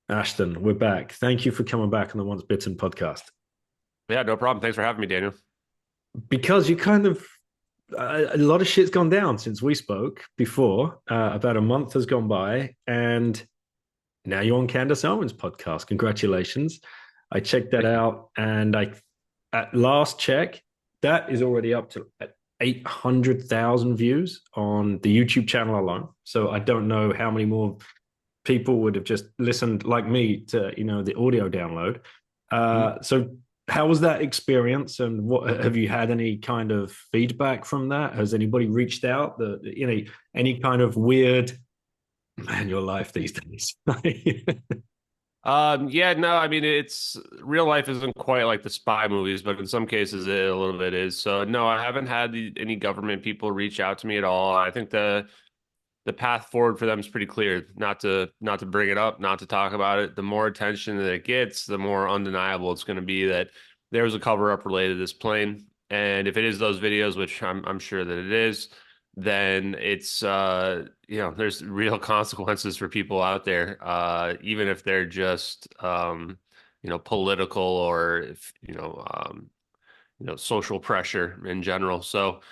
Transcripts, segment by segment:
Ashton, we're back. Thank you for coming back on the Once Bitten podcast. Yeah, no problem. Thanks for having me, Daniel. Because you kind of, a lot of shit's gone down since we spoke before. About a month has gone by, and now you're on Candace Owens' podcast. Congratulations. I checked that Thank you. out, and at last check, that is already up to 800,000 views on the YouTube channel alone. So I don't know how many more people would have just listened like me to the audio download. Mhm. So how was that experience, and what have you had any kind of feedback from that? Has anybody reached out? Any kind of weird man your life these days? Yeah, no, I mean it's real life isn't quite like the spy movies, but in some cases it a little bit is. So no, I haven't had any government people reach out to me at all. I think the path forward for them is pretty clear. Not to bring it up, not to talk about it. The more attention that it gets, the more undeniable it's going to be that there was a cover up related to this plane. And if it is those videos, which I'm sure that it is, then it's there's real consequences for people out there, even if they're just political or if social pressure in general. So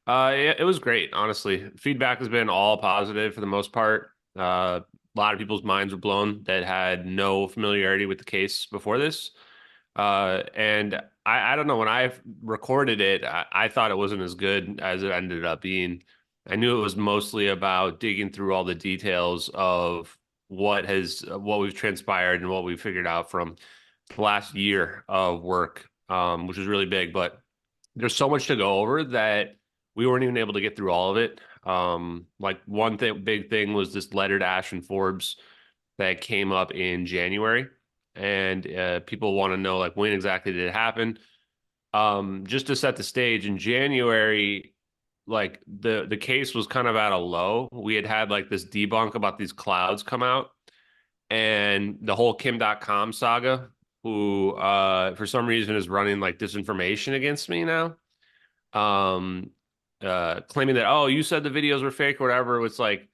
it was great, honestly. Feedback has been all positive for the most part. A lot of people's minds were blown that had no familiarity with the case before this. And I don't know, when I recorded it, I thought it wasn't as good as it ended up being. I knew it was mostly about digging through all the details of what we've transpired and what we've figured out from the last year of work, which was really big. But there's so much to go over that we weren't even able to get through all of it. Like one thing, big thing was this letter to Ashton Forbes that came up in January, and people want to know like when exactly did it happen. Just to set the stage, in January, like the case was kind of at a low. We had like this debunk about these clouds come out, and the whole Kim.com saga, who for some reason is running like disinformation against me now, um claiming that, oh, you said the videos were fake or whatever. It's like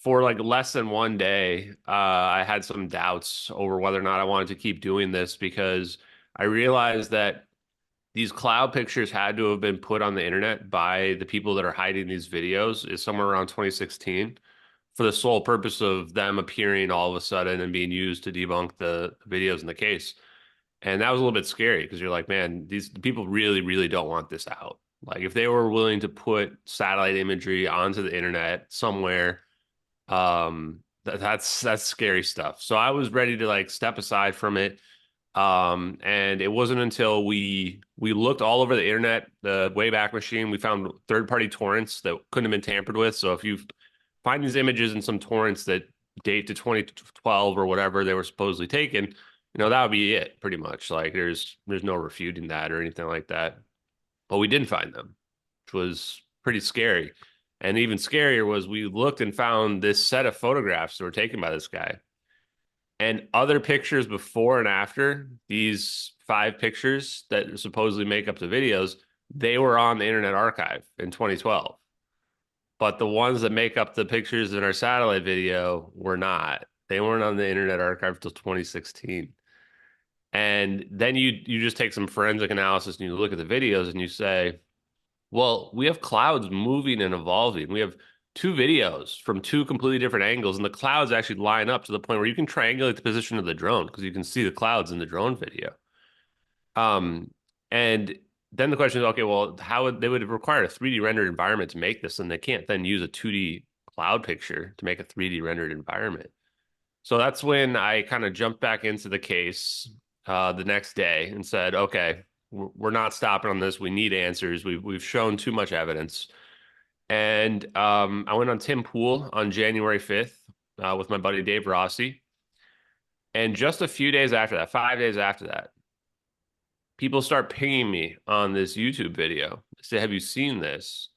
for like less than one day, I had some doubts over whether or not I wanted to keep doing this, because I realized that these cloud pictures had to have been put on the internet by the people that are hiding these videos is somewhere around 2016, for the sole purpose of them appearing all of a sudden and being used to debunk the videos in the case. And that was a little bit scary, because you're like, man, these people really, really don't want this out. Like if they were willing to put satellite imagery onto the internet somewhere, that's scary stuff. So I was ready to like step aside from it. And it wasn't until we looked all over the internet, the Wayback Machine, we found third-party torrents that couldn't have been tampered with. So if you find these images in some torrents that date to 2012 or whatever they were supposedly taken, that would be it pretty much. Like there's no refuting that or anything like that. But we didn't find them, which was pretty scary. And even scarier was we looked and found this set of photographs that were taken by this guy, and other pictures before and after these five pictures that supposedly make up the videos. They were on the Internet Archive in 2012. But the ones that make up the pictures in our satellite video were not. They weren't on the Internet Archive until 2016. And then you just take some forensic analysis and you look at the videos and you say, well, we have clouds moving and evolving. We have two videos from two completely different angles, and the clouds actually line up to the point where you can triangulate the position of the drone because you can see the clouds in the drone video. Um, and then the question is, okay, well, they would have required a 3D rendered environment to make this, and they can't then use a 2D cloud picture to make a 3D rendered environment. So that's when I kind of jumped back into the case the next day and said, okay, we're not stopping on this. We need answers. We've shown too much evidence. And I went on Tim Pool on January 5th with my buddy Dave Rossi. And just a few days after that, 5 days after that, people start pinging me on this YouTube video. They say, have you seen this?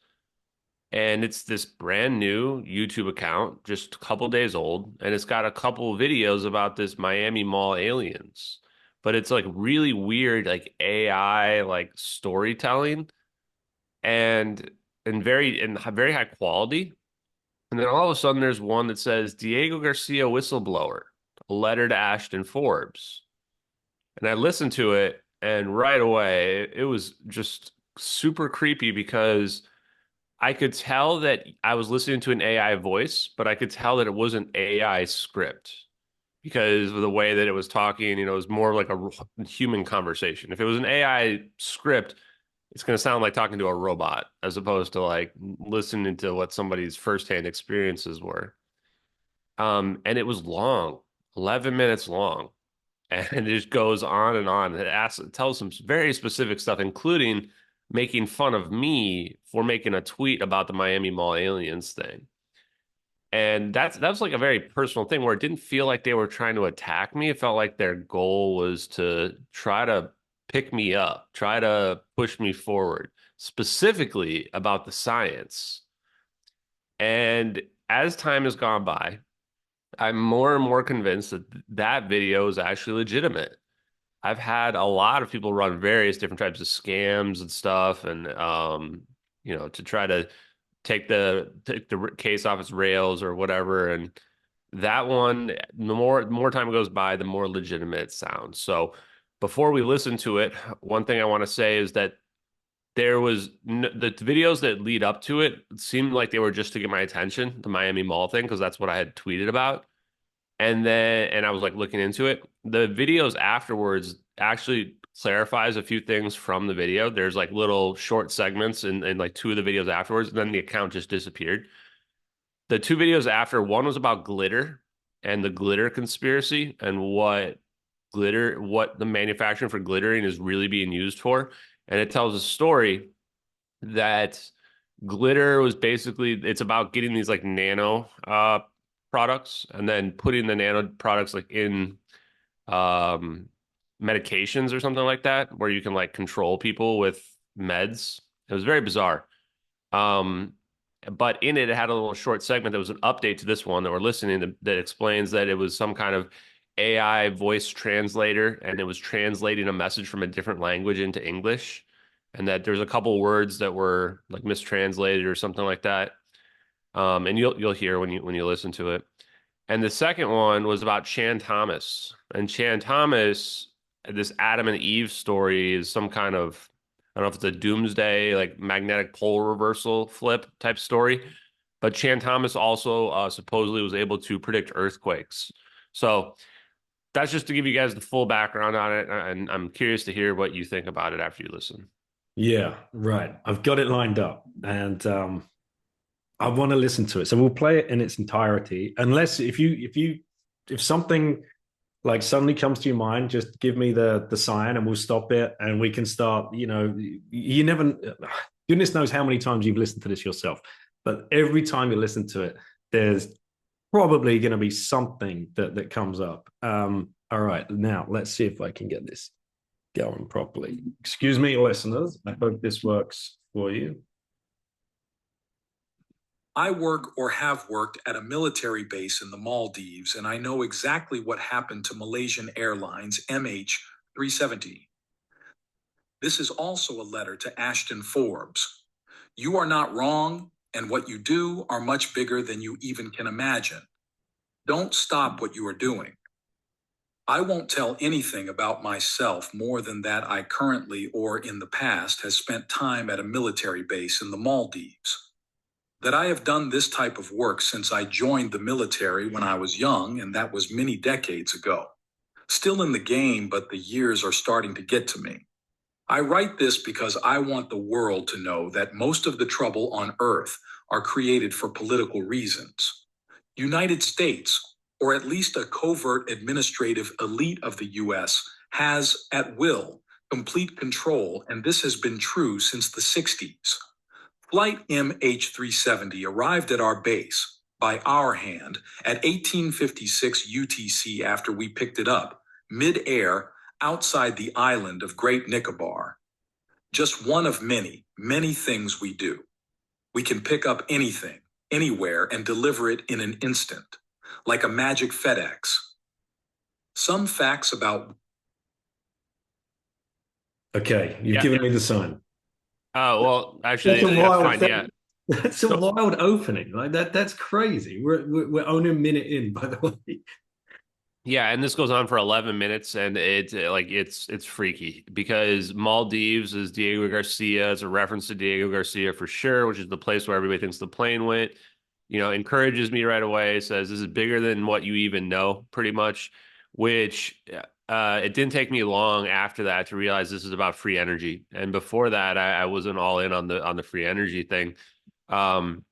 And it's this brand new YouTube account, just a couple days old, and it's got a couple videos about this Miami Mall aliens. But it's like really weird, like AI, like storytelling, and very high quality. And then all of a sudden, there's one that says Diego Garcia whistleblower. A Letter to Ashton Forbes. And I listened to it, and right away, it was just super creepy because I could tell that I was listening to an AI voice, but I could tell that it wasn't AI script because of the way that it was talking. It was more like a human conversation. If it was an AI script, it's going to sound like talking to a robot as opposed to like listening to what somebody's firsthand experiences were. And it was long, 11 minutes long. And it just goes on and on. It tells some very specific stuff, including making fun of me for making a tweet about the Miami Mall aliens thing. And that was like a very personal thing where it didn't feel like they were trying to attack me. It felt like their goal was to try to pick me up, try to push me forward, specifically about the science. And as time has gone by, I'm more and more convinced that that video is actually legitimate. I've had a lot of people run various different types of scams and stuff, and to try to take the case off its rails or whatever. And that one, the more time goes by, the more legitimate it sounds. So before we listen to it, one thing I want to say is that there was the videos that lead up to it seemed like they were just to get my attention, the Miami Mall thing, because that's what I had tweeted about. And I was like looking into it. The videos afterwards actually clarifies a few things from the video. There's like little short segments in like two of the videos afterwards, and then the account just disappeared. The two videos after, one was about glitter and the glitter conspiracy and what the manufacturing for glittering is really being used for. And it tells a story that glitter was basically, it's about getting these like nano products and then putting the nano products like in um medications or something like that, where you can like control people with meds. It was very bizarre. Um, but in it, it had a little short segment that was an update to this one that we're listening to that explains that it was some kind of AI voice translator and it was translating a message from a different language into English, and that there's a couple words that were like mistranslated or something like that. And you'll hear when you listen to it. And the second one was about Chan Thomas. And Chan Thomas, this Adam and Eve story is some kind of, I don't know if it's a doomsday, like magnetic pole reversal flip type story. But Chan Thomas also supposedly was able to predict earthquakes. So that's just to give you guys the full background on it. And I'm curious to hear what you think about it after you listen. Yeah, right. I've got it lined up, and I want to listen to it. So we'll play it in its entirety. Unless if something like suddenly comes to your mind, just give me the sign and we'll stop it and we can start. You never, goodness knows how many times you've listened to this yourself, but every time you listen to it, there's probably going to be something that comes up. All right, now let's see if I can get this going properly. Excuse me, listeners. I hope this works for you. I work or have worked at a military base in the Maldives, and I know exactly what happened to Malaysian Airlines MH370. This is also a letter to Ashton Forbes. You are not wrong, and what you do are much bigger than you even can imagine. Don't stop what you are doing. I won't tell anything about myself more than that I currently or in the past has spent time at a military base in the Maldives. That I have done this type of work since I joined the military when I was young, and that was many decades ago. Still in the game, but the years are starting to get to me. I write this because I want the world to know that most of the trouble on Earth are created for political reasons. United States, or at least a covert administrative elite of the US, has, at will, complete control, and this has been true since the 60s. Flight MH370 arrived at our base, by our hand, at 1856 UTC after we picked it up, mid-air, outside the island of Great Nicobar. Just one of many, many things we do. We can pick up anything, anywhere, and deliver it in an instant, like a magic FedEx. Some facts about... Okay, you've given me the sign. Oh, well, actually, That's a that's wild fine. thing. Yeah. That's a wild opening. Like that's crazy. We're only a minute in, by the way. Yeah, and this goes on for 11 minutes, and it's freaky because Maldives is Diego Garcia. It's a reference to Diego Garcia for sure, which is the place where everybody thinks the plane went. Encourages me right away. Says this is bigger than what you even know, pretty much. Which it didn't take me long after that to realize this is about free energy. And before that, I wasn't all in on the free energy thing. Um,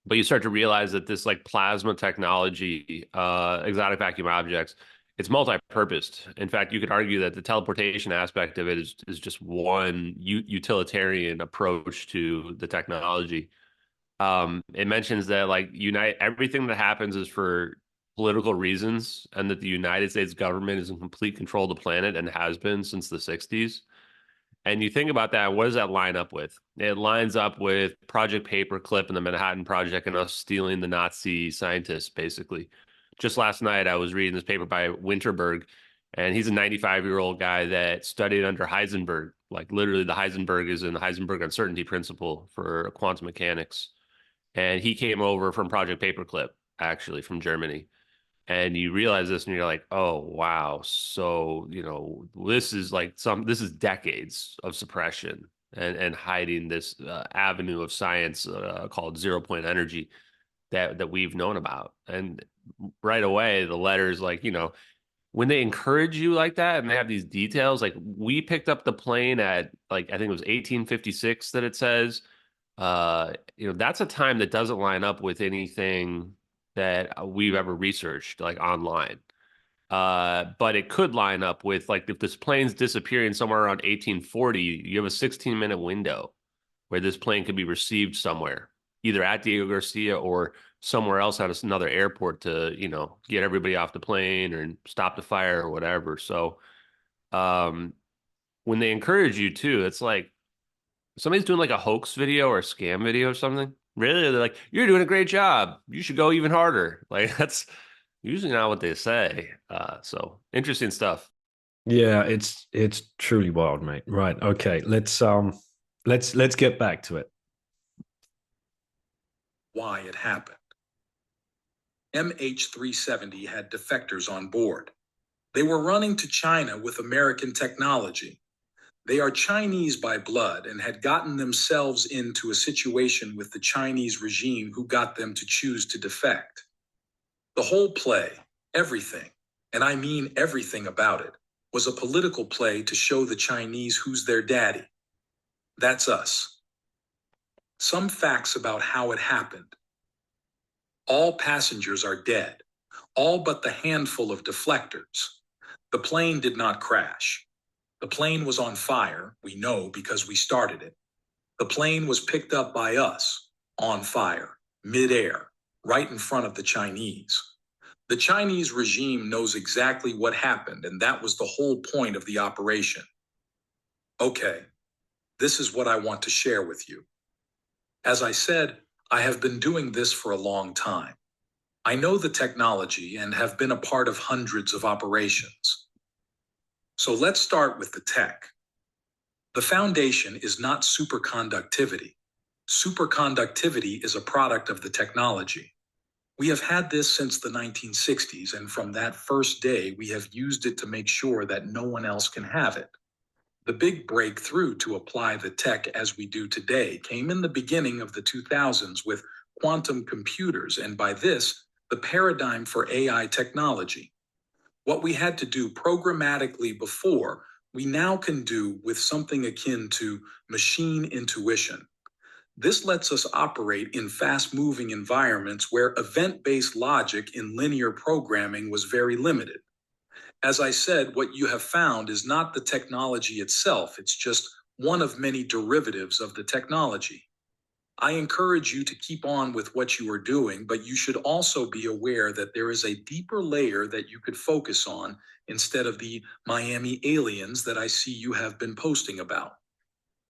but you start to realize that this like plasma technology, exotic vacuum objects, it's multi-purposed. In fact, you could argue that the teleportation aspect of it is just one utilitarian approach to the technology. It mentions that like unite everything that happens is for political reasons, and that the United States government is in complete control of the planet and has been since the 60s. And you think about that, what does that line up with? It lines up with Project Paperclip and the Manhattan Project and us stealing the Nazi scientists, basically. Just last night, I was reading this paper by Winterberg, and he's a 95-year-old guy that studied under Heisenberg. Like literally, the Heisenberg is in the Heisenberg uncertainty principle for quantum mechanics. And he came over from Project Paperclip, actually, from Germany. And you realize this and you're like, oh, wow. So, this is decades of suppression and hiding this avenue of science called zero point energy that we've known about. And right away, the letters, like, when they encourage you like that and they have these details, like we picked up the plane at like, I think it was 1856 that it says. That's a time that doesn't line up with anything that we've ever researched like online. But it could line up with like if this plane's disappearing somewhere around 1840, you have a 16-minute window where this plane could be received somewhere, either at Diego Garcia or somewhere else at another airport to, get everybody off the plane or stop the fire or whatever. So, when they encourage you too, it's like somebody's doing like a hoax video or a scam video or something. Really? They're like, you're doing a great job. You should go even harder. Like that's usually not what they say. So interesting stuff. Yeah, it's truly wild, mate. Right. Okay. Let's get back to it. Why it happened. MH370 had defectors on board. They were running to China with American technology. They are Chinese by blood and had gotten themselves into a situation with the Chinese regime who got them to choose to defect. The whole play, everything, and I mean everything about it, was a political play to show the Chinese who's their daddy. That's us. Some facts about how it happened. All passengers are dead, all but the handful of deflectors. The plane did not crash. The plane was on fire, we know because we started it. The plane was picked up by us, on fire, midair, right in front of the Chinese. The Chinese regime knows exactly what happened, and that was the whole point of the operation. Okay, this is what I want to share with you. As I said, I have been doing this for a long time. I know the technology and have been a part of hundreds of operations. So let's start with the tech. The foundation is not superconductivity. Superconductivity is a product of the technology. We have had this since the 1960s, and from that first day, we have used it to make sure that no one else can have it. The big breakthrough to apply the tech as we do today came in the beginning of the 2000s with quantum computers, and by this, the paradigm for AI technology. What we had to do programmatically before, we now can do with something akin to machine intuition. This lets us operate in fast-moving environments where event-based logic in linear programming was very limited. As I said, what you have found is not the technology itself, it's just one of many derivatives of the technology. I encourage you to keep on with what you are doing, but you should also be aware that there is a deeper layer that you could focus on instead of the Miami aliens that I see you have been posting about.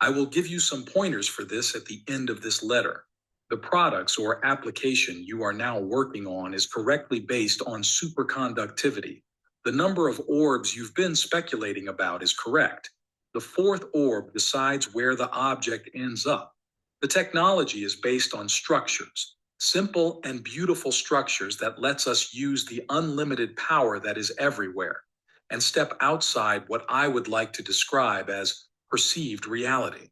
I will give you some pointers for this at the end of this letter. The products or application you are now working on is correctly based on superconductivity. The number of orbs you've been speculating about is correct. The fourth orb decides where the object ends up. The technology is based on structures. Simple and beautiful structures that lets us use the unlimited power that is everywhere and step outside what I would like to describe as perceived reality.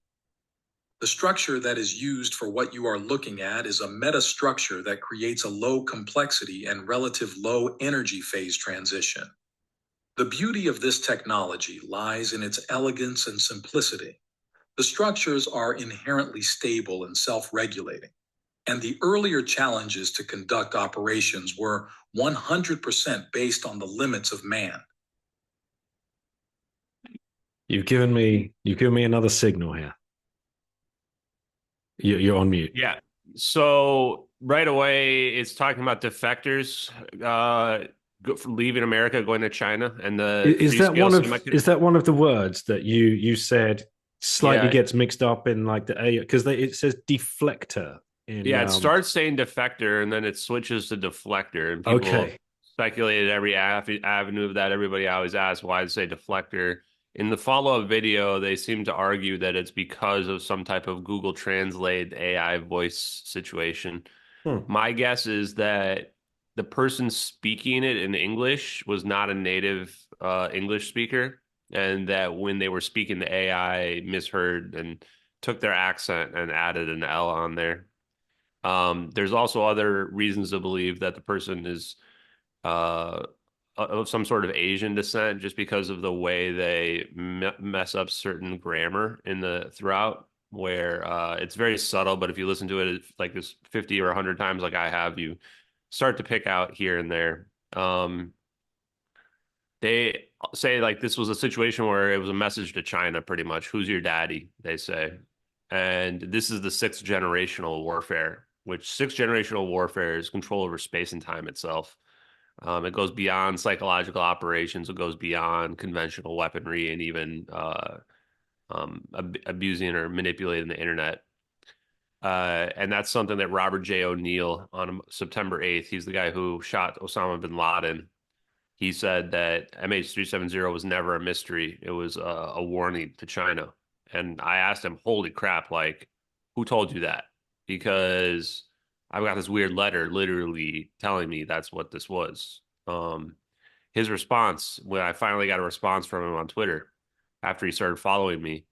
The structure that is used for what you are looking at is a metastructure that creates a low complexity and relative low energy phase transition. The beauty of this technology lies in its elegance and simplicity. The structures are inherently stable and self-regulating, and the earlier challenges to conduct operations were 100% based on the limits of man. You've given me another signal here. You're on mute. Yeah. So right away, it's talking about defectors leaving America, going to China, and the Is that one of the words that you said slightly Yeah. gets mixed up in like the A, because it says deflector in It starts saying defector and then it switches to deflector, and people okay. speculated every avenue of that. Everybody always asks why they say deflector. In the follow-up video, they seem to argue that it's because of some type of Google Translate AI voice situation. My guess is that the person speaking it in English was not a native English speaker, and that when they were speaking, the AI misheard and took their accent and added an L on there. There's also other reasons to believe that the person is of some sort of Asian descent, just because of the way they mess up certain grammar in the throughout, where it's very subtle, but if you listen to it like this 50 or 100 times, like I have, you start to pick out here and there. They say like this was a situation where it was a message to China, pretty much. Who's your daddy? They say. And this is the sixth generational warfare, which sixth generational warfare is control over space and time itself. It goes beyond psychological operations. It goes beyond conventional weaponry and even abusing or manipulating the internet. And that's something that Robert J. O'Neill on September 8th, he's the guy who shot Osama bin Laden. He said that MH370 was never a mystery. It was a warning to China. And I asked him, holy crap, like, who told you that? Because I've got this weird letter literally telling me that's what this was. His response, when I finally got a response from him on Twitter after he started following me,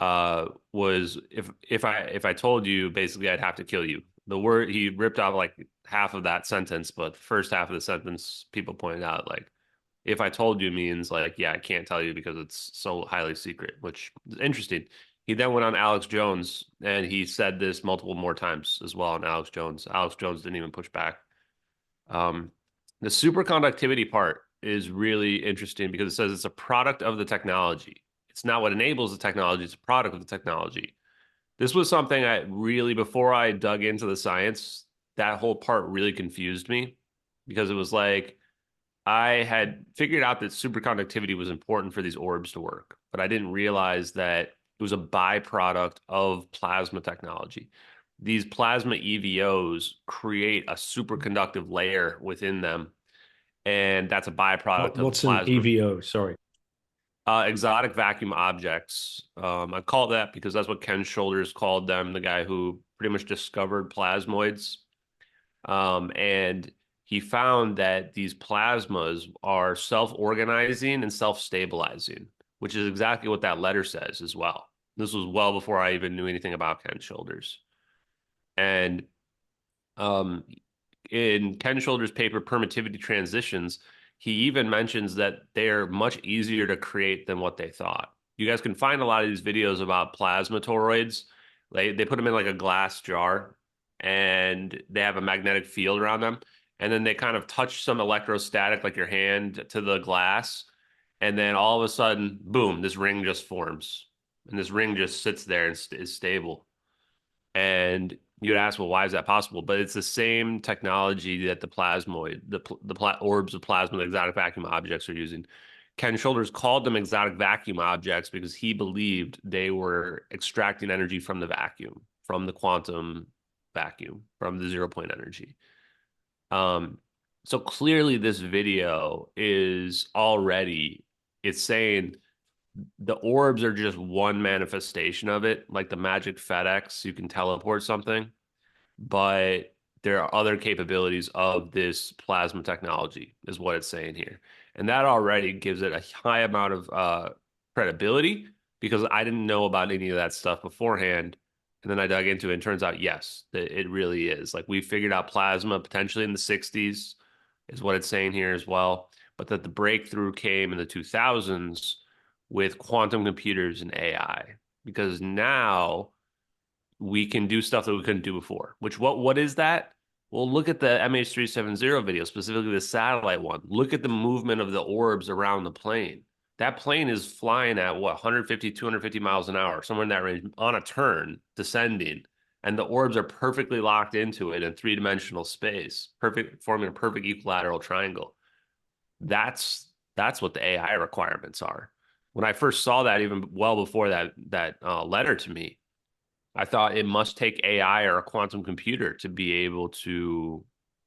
was if I told you, basically I'd have to kill you. The word he ripped out like half of that sentence, but the first half of the sentence, people pointed out like, if I told you means like, yeah, I can't tell you because it's so highly secret, which is interesting. He then went on Alex Jones and he said this multiple more times as well on Alex Jones. Alex Jones didn't even push back. The superconductivity part is really interesting because it says it's a product of the technology. It's not what enables the technology, it's a product of the technology. This was something I really, before I dug into the science, that whole part really confused me because it was like I had figured out that superconductivity was important for these orbs to work, but I didn't realize that it was a byproduct of plasma technology. These plasma EVOs create a superconductive layer within them, and that's a byproduct of What's plasma. an EVO? Sorry. Exotic vacuum objects. I call that because that's what Ken Shoulders called them, the guy who pretty much discovered plasmoids. And he found that these plasmas are self-organizing and self-stabilizing, which is exactly what that letter says as well. This was well before I even knew anything about Ken Shoulders. And in Ken Shoulders' paper, Permittivity Transitions, he even mentions that they're much easier to create than what they thought. You guys can find a lot of these videos about plasma toroids. They put them in like a glass jar and they have a magnetic field around them. And then they kind of touch some electrostatic, like your hand, to the glass. And then all of a sudden, boom, this ring just forms. And this ring just sits there and is stable. And you'd ask, well, why is that possible? But it's the same technology that the plasmoid, the orbs of plasma, the exotic vacuum objects are using. Ken Shoulders called them exotic vacuum objects because he believed they were extracting energy from the vacuum, from the quantum vacuum, from the 0 point energy. So clearly this video is already, it's saying the orbs are just one manifestation of it, like the magic FedEx, you can teleport something. But there are other capabilities of this plasma technology, is what it's saying here. And that already gives it a high amount of credibility, because I didn't know about any of that stuff beforehand. And then I dug into it, and turns out, yes, that it really is. Like, we figured out plasma potentially in the 60s, is what it's saying here as well. But that the breakthrough came in the 2000s with quantum computers and AI, because now we can do stuff that we couldn't do before. Which, what is that? Well, look at the MH370 video, specifically the satellite one. Look at the movement of the orbs around the plane. That plane is flying at what, 150, 250 miles an hour, somewhere in that range, on a turn, descending. And the orbs are perfectly locked into it in three-dimensional space, perfect, forming a perfect equilateral triangle. That's what the AI requirements are. When I first saw that, even well before that letter to me, I thought it must take AI or a quantum computer to be able to,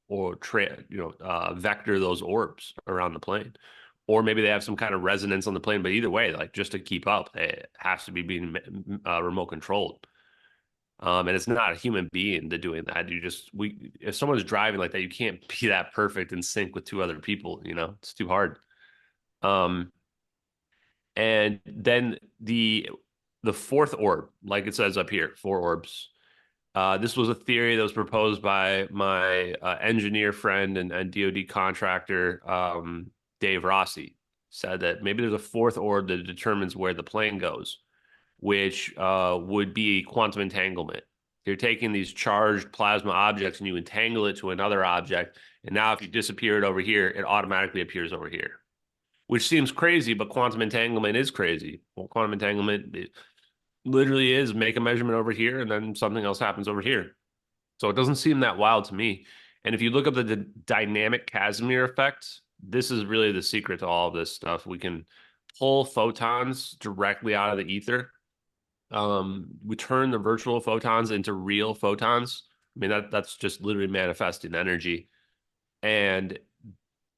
or vector those orbs around the plane, or maybe they have some kind of resonance on the plane. But either way, like, just to keep up, it has to be being remote controlled. And it's not a human being that doing that. If someone's driving like that, you can't be that perfect in sync with two other people. It's too hard. And then the fourth orb, like it says up here, 4 orbs. This was a theory that was proposed by my engineer friend and DoD contractor, Dave Rossi. Said that maybe there's a 4th orb that determines where the plane goes, which would be quantum entanglement. You're taking these charged plasma objects and you entangle it to another object, and now if you disappear it over here, it automatically appears over here, which seems crazy, but quantum entanglement is crazy. Well, quantum entanglement literally is make a measurement over here and then something else happens over here. So it doesn't seem that wild to me. And if you look up the dynamic Casimir effect, this is really the secret to all of this stuff. We can pull photons directly out of the ether. We turn the virtual photons into real photons. I mean, that's just literally manifesting energy. And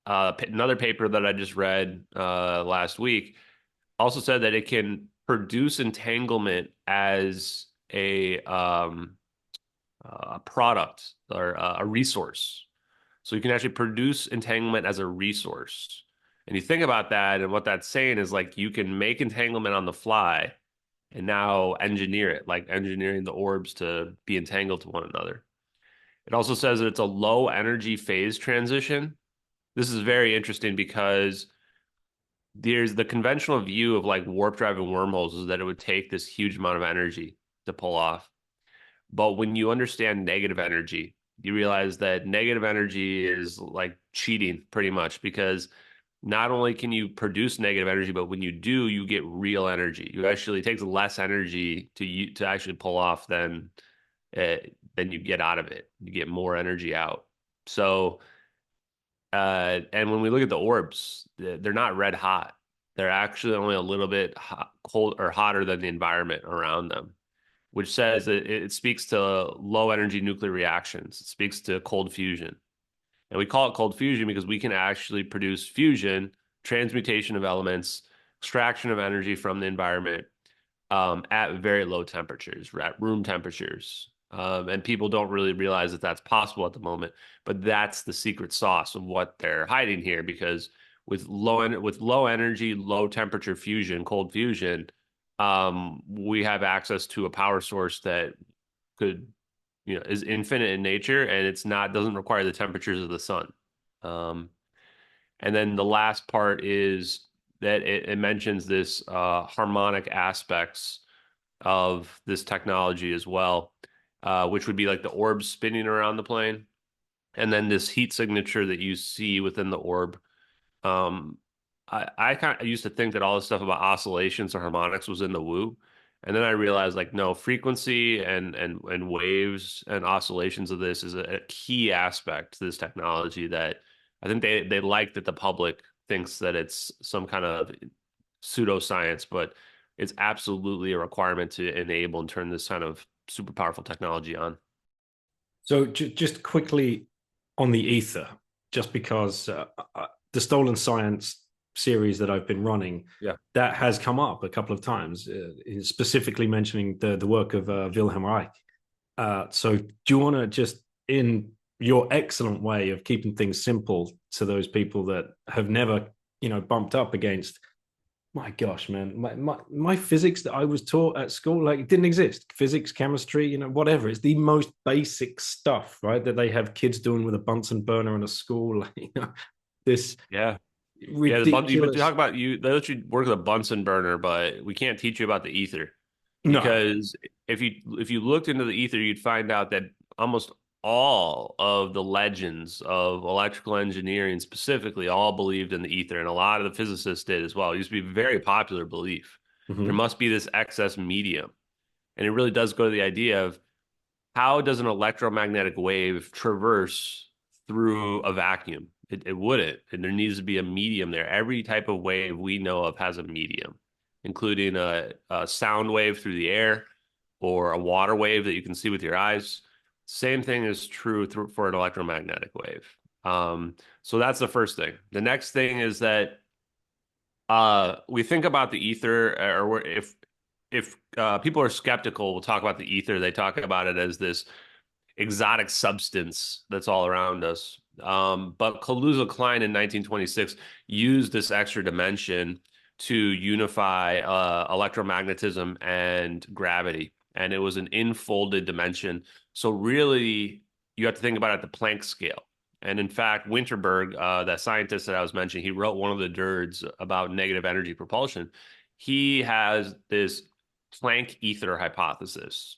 another paper that I just read last week also said that it can produce entanglement as a product or a resource. So you can actually produce entanglement as a resource. And you think about that, and what that's saying is, like, you can make entanglement on the fly and now engineer it, like engineering the orbs to be entangled to one another. It also says that it's a low energy phase transition. This is very interesting because there's the conventional view of like warp drive and wormholes is that it would take this huge amount of energy to pull off. But when you understand negative energy, you realize that negative energy is like cheating pretty much, because not only can you produce negative energy, but when you do, you get real energy. It takes less energy to actually pull off than you get out of it. You get more energy out. So, and when we look at the orbs, they're not red hot. They're actually only a little bit cold or hotter than the environment around them, which says that it speaks to low energy nuclear reactions. It speaks to cold fusion. And we call it cold fusion because we can actually produce fusion, transmutation of elements, extraction of energy from the environment at very low temperatures, at room temperatures. And people don't really realize that that's possible at the moment, but that's the secret sauce of what they're hiding here. Because with low energy, low temperature fusion, cold fusion, we have access to a power source that could, is infinite in nature, and doesn't require the temperatures of the sun. And then the last part is that it mentions this harmonic aspects of this technology as well, which would be like the orb spinning around the plane, and then this heat signature that you see within the orb. I kind of used to think that all this stuff about oscillations or harmonics was in the woo. And then I realized, like, no, frequency and waves and oscillations of this is a key aspect to this technology that I think they like that the public thinks that it's some kind of pseudoscience, but it's absolutely a requirement to enable and turn this kind of super powerful technology on. So just quickly on the Aether, just because the Stolen Science series that I've been running, that has come up a couple of times, specifically mentioning the work of Wilhelm Reich. So do you want to just, in your excellent way of keeping things simple to those people that have never, bumped up against. My gosh, man, my physics that I was taught at school, like, it didn't exist. Physics, chemistry, whatever. It's the most basic stuff, right? That they have kids doing with a Bunsen burner in a school. This Yeah. Yeah, you ridiculous. talk about they let you work with a Bunsen burner, but we can't teach you about the ether. No. Because if you looked into the ether, you'd find out that almost all of the legends of electrical engineering specifically all believed in the ether, and a lot of the physicists did as well. It used to be a very popular belief. There Mm-hmm. must be this excess medium. And it really does go to the idea of how does an electromagnetic wave traverse through a vacuum? It wouldn't. And there needs to be a medium there. Every type of wave we know of has a medium, including a sound wave through the air or a water wave that you can see with your eyes. Same thing is true for an electromagnetic wave. So that's the first thing. The next thing is that we think about the ether, or if people are skeptical, we'll talk about the ether. They talk about it as this exotic substance that's all around us. But Kaluza-Klein in 1926 used this extra dimension to unify electromagnetism and gravity, and it was an infolded dimension. So really, you have to think about it at the Planck scale. And in fact, Winterberg, that scientist that I was mentioning, he wrote one of the DIRDs about negative energy propulsion. He has this Planck ether hypothesis.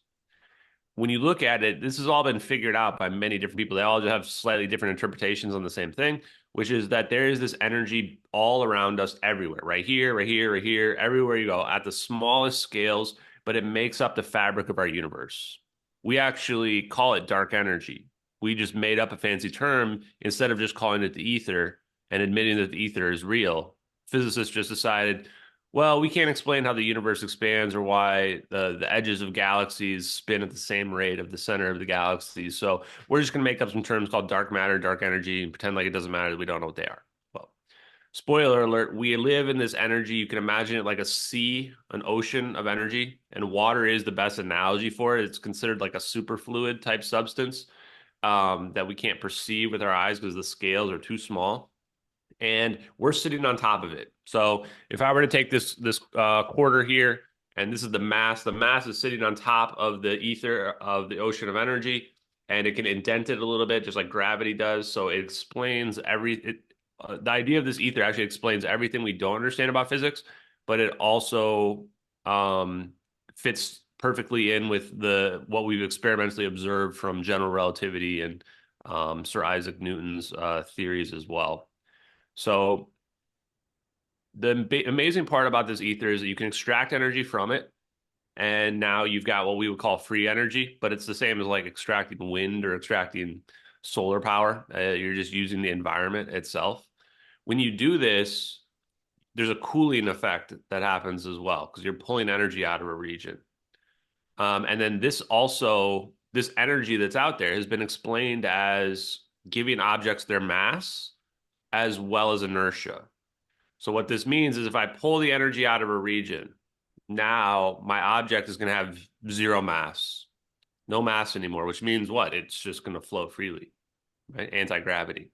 When you look at it, this has all been figured out by many different people. They all have slightly different interpretations on the same thing, which is that there is this energy all around us everywhere, right here, right here, right here, everywhere you go, at the smallest scales, but it makes up the fabric of our universe. We actually call it dark energy. We just made up a fancy term instead of just calling it the ether and admitting that the ether is real. Physicists just decided, well, we can't explain how the universe expands or why the edges of galaxies spin at the same rate of the center of the galaxy. So we're just going to make up some terms called dark matter, dark energy, and pretend like it doesn't matter that we don't know what they are. Well, spoiler alert, we live in this energy. You can imagine it like a sea, an ocean of energy, and water is the best analogy for it. It's considered like a superfluid type substance that we can't perceive with our eyes because the scales are too small, and we're sitting on top of it. So if I were to take this quarter here, and this is the mass is sitting on top of the ether of the ocean of energy, and it can indent it a little bit, just like gravity does. So it explains the idea of this ether actually explains everything we don't understand about physics, but it also fits perfectly in with what we've experimentally observed from general relativity and Sir Isaac Newton's theories as well. So the amazing part about this ether is that you can extract energy from it, and now you've got what we would call free energy, but it's the same as like extracting wind or extracting solar power. You're just using the environment itself. When you do this, there's a cooling effect that happens as well because you're pulling energy out of a region. And then this energy that's out there has been explained as giving objects their mass as well as inertia. So what this means is if I pull the energy out of a region, now my object is going to have zero mass, no mass anymore, which means what? It's just going to float freely, right? Anti-gravity.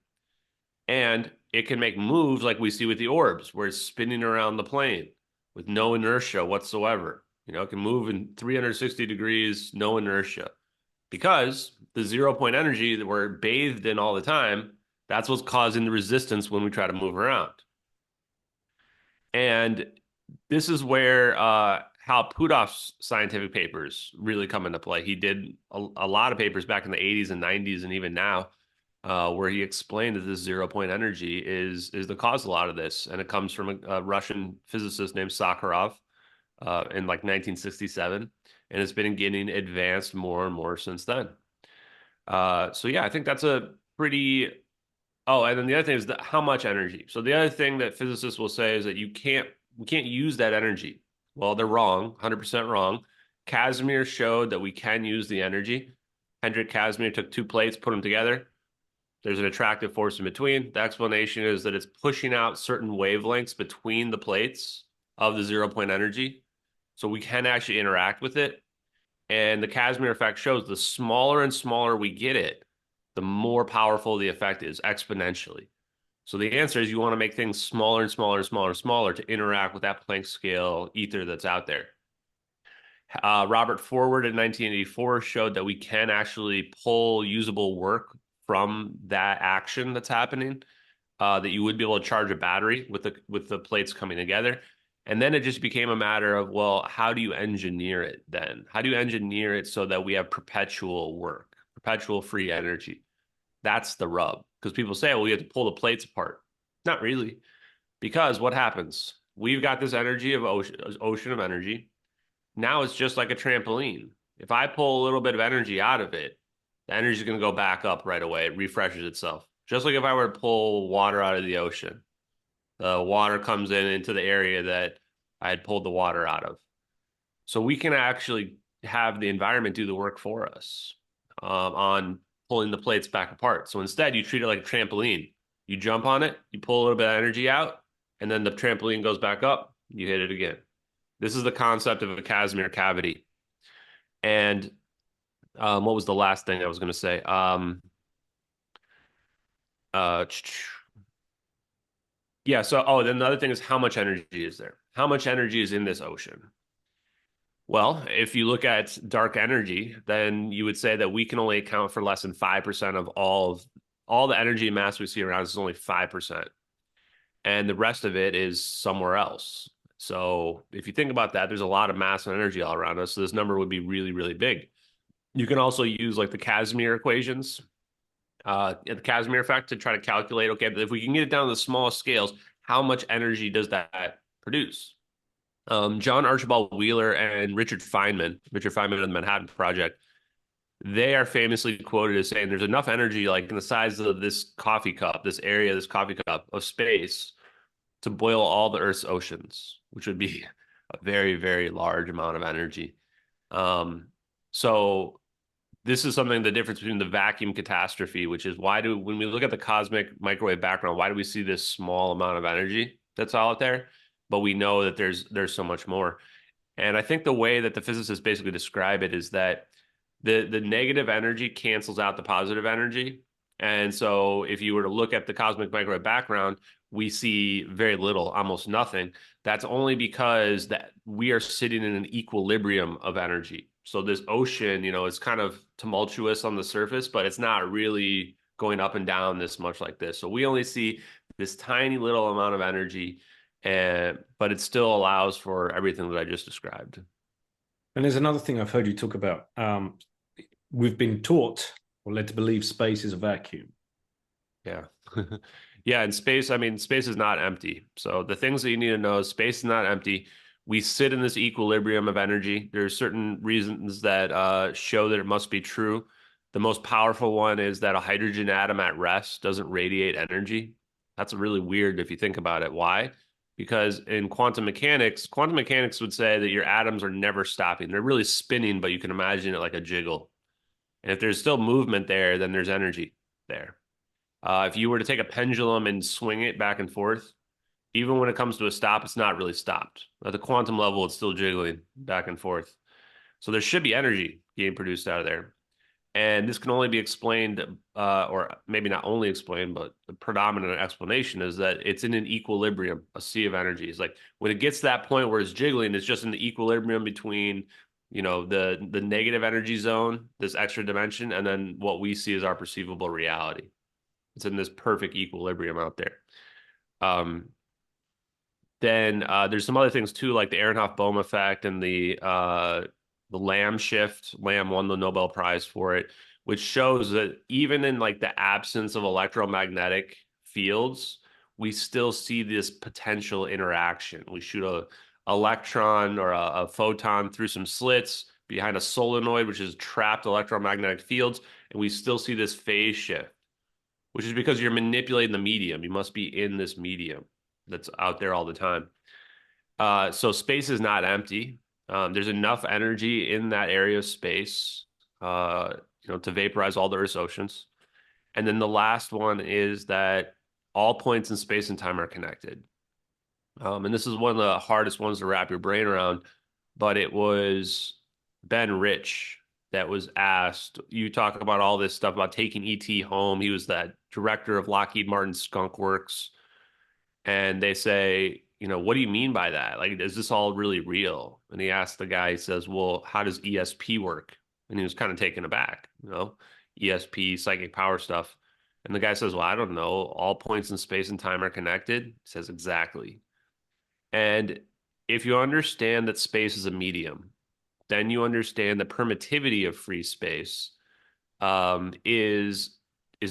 And it can make moves like we see with the orbs, where it's spinning around the plane with no inertia whatsoever. It can move in 360 degrees, no inertia, because the 0 point energy that we're bathed in all the time, that's what's causing the resistance when we try to move around. And this is where Hal Puthoff's scientific papers really come into play. He did a lot of papers back in the 80s and 90s and even now where he explained that this 0 point energy is the cause of a lot of this. And it comes from a Russian physicist named Sakharov in like 1967. And it's been getting advanced more and more since then. So yeah, I think that's a pretty... Oh, and then the other thing is how much energy. So the other thing that physicists will say is that we can't use that energy. Well, they're wrong, 100% wrong. Casimir showed that we can use the energy. Hendrik Casimir took two plates, put them together. There's an attractive force in between. The explanation is that it's pushing out certain wavelengths between the plates of the 0 point energy. So we can actually interact with it. And the Casimir effect shows the smaller and smaller we get it, the more powerful the effect is exponentially. So the answer is you want to make things smaller and smaller and smaller and smaller to interact with that Planck scale ether that's out there. Robert Forward in 1984 showed that we can actually pull usable work from that action that's happening, that you would be able to charge a battery with the plates coming together. And then it just became a matter of, well, how do you engineer it then? How do you engineer it so that we have perpetual work, perpetual free energy? That's the rub. Because people say, well, we have to pull the plates apart. Not really. Because what happens? We've got this energy of ocean of energy. Now it's just like a trampoline. If I pull a little bit of energy out of it, the energy is going to go back up right away. It refreshes itself. Just like if I were to pull water out of the ocean, the water comes into the area that I had pulled the water out of. So we can actually have the environment do the work for us on pulling the plates back apart. So instead, you treat it like a trampoline. You jump on it, you pull a little bit of energy out, and then the trampoline goes back up, you hit it again. This is the concept of a Casimir cavity. And what was the last thing I was going to say? Yeah, so, then the other thing is how much energy is there? How much energy is in this ocean? Well, if you look at dark energy, then you would say that we can only account for less than 5% of all the energy and mass we see around us is only 5%. And the rest of it is somewhere else. So if you think about that, there's a lot of mass and energy all around us. So this number would be really, really big. You can also use like the Casimir equations, the Casimir effect to try to calculate, okay, if we can get it down to the smallest scales, how much energy does that produce? John Archibald Wheeler and Richard Feynman of the Manhattan Project, they are famously quoted as saying there's enough energy like in the size of this coffee cup, this coffee cup of space to boil all the Earth's oceans, which would be a very, very large amount of energy. So this is something, the difference between the vacuum catastrophe, which is when we look at the cosmic microwave background, why do we see this small amount of energy that's out there? But we know that there's so much more. And I think the way that the physicists basically describe it is that the negative energy cancels out the positive energy. And so if you were to look at the cosmic microwave background, we see very little, almost nothing. That's only because that we are sitting in an equilibrium of energy. So this ocean, is kind of tumultuous on the surface, but it's not really going up and down this much like this. So we only see this tiny little amount of energy, but it still allows for everything that I just described. And there's another thing I've heard you talk about. We've been taught or led to believe space is a vacuum. Yeah. Yeah, in space, space is not empty. So the things that you need to know is space is not empty. We sit in this equilibrium of energy. There's certain reasons that show that it must be true. The most powerful one is that a hydrogen atom at rest doesn't radiate energy. That's really weird if you think about it. Why? Because in quantum mechanics would say that your atoms are never stopping. They're really spinning, but you can imagine it like a jiggle. And if there's still movement there, then there's energy there. If you were to take a pendulum and swing it back and forth, even when it comes to a stop, it's not really stopped. At the quantum level, it's still jiggling back and forth. So there should be energy being produced out of there. And this can only be explained, or maybe not only explained, but the predominant explanation is that it's in an equilibrium, a sea of energy. It's like when it gets to that point where it's jiggling, it's just in the equilibrium between, the negative energy zone, this extra dimension, and then what we see as our perceivable reality. It's in this perfect equilibrium out there. Then there's some other things too, like the Aharonov-Bohm effect and the Lamb shift. Lamb won the Nobel Prize for it, which shows that even in like the absence of electromagnetic fields, we still see this potential interaction. We shoot a electron or a photon through some slits behind a solenoid, which is trapped electromagnetic fields, and we still see this phase shift, which is because you're manipulating the medium. You must be in this medium that's out there all the time. So space is not empty. There's enough energy in that area of space, to vaporize all the Earth's oceans. And then the last one is that all points in space and time are connected. And this is one of the hardest ones to wrap your brain around, but it was Ben Rich that was asked, you talk about all this stuff about taking ET home. He was that director of Lockheed Martin Skunk Works. And they say, what do you mean by that? Like, is this all really real? And he asked the guy, he says, well, how does ESP work? And he was kind of taken aback, ESP, psychic power stuff. And the guy says, well, I don't know. All points in space and time are connected. He says, exactly. And if you understand that space is a medium, then you understand the permittivity of free space is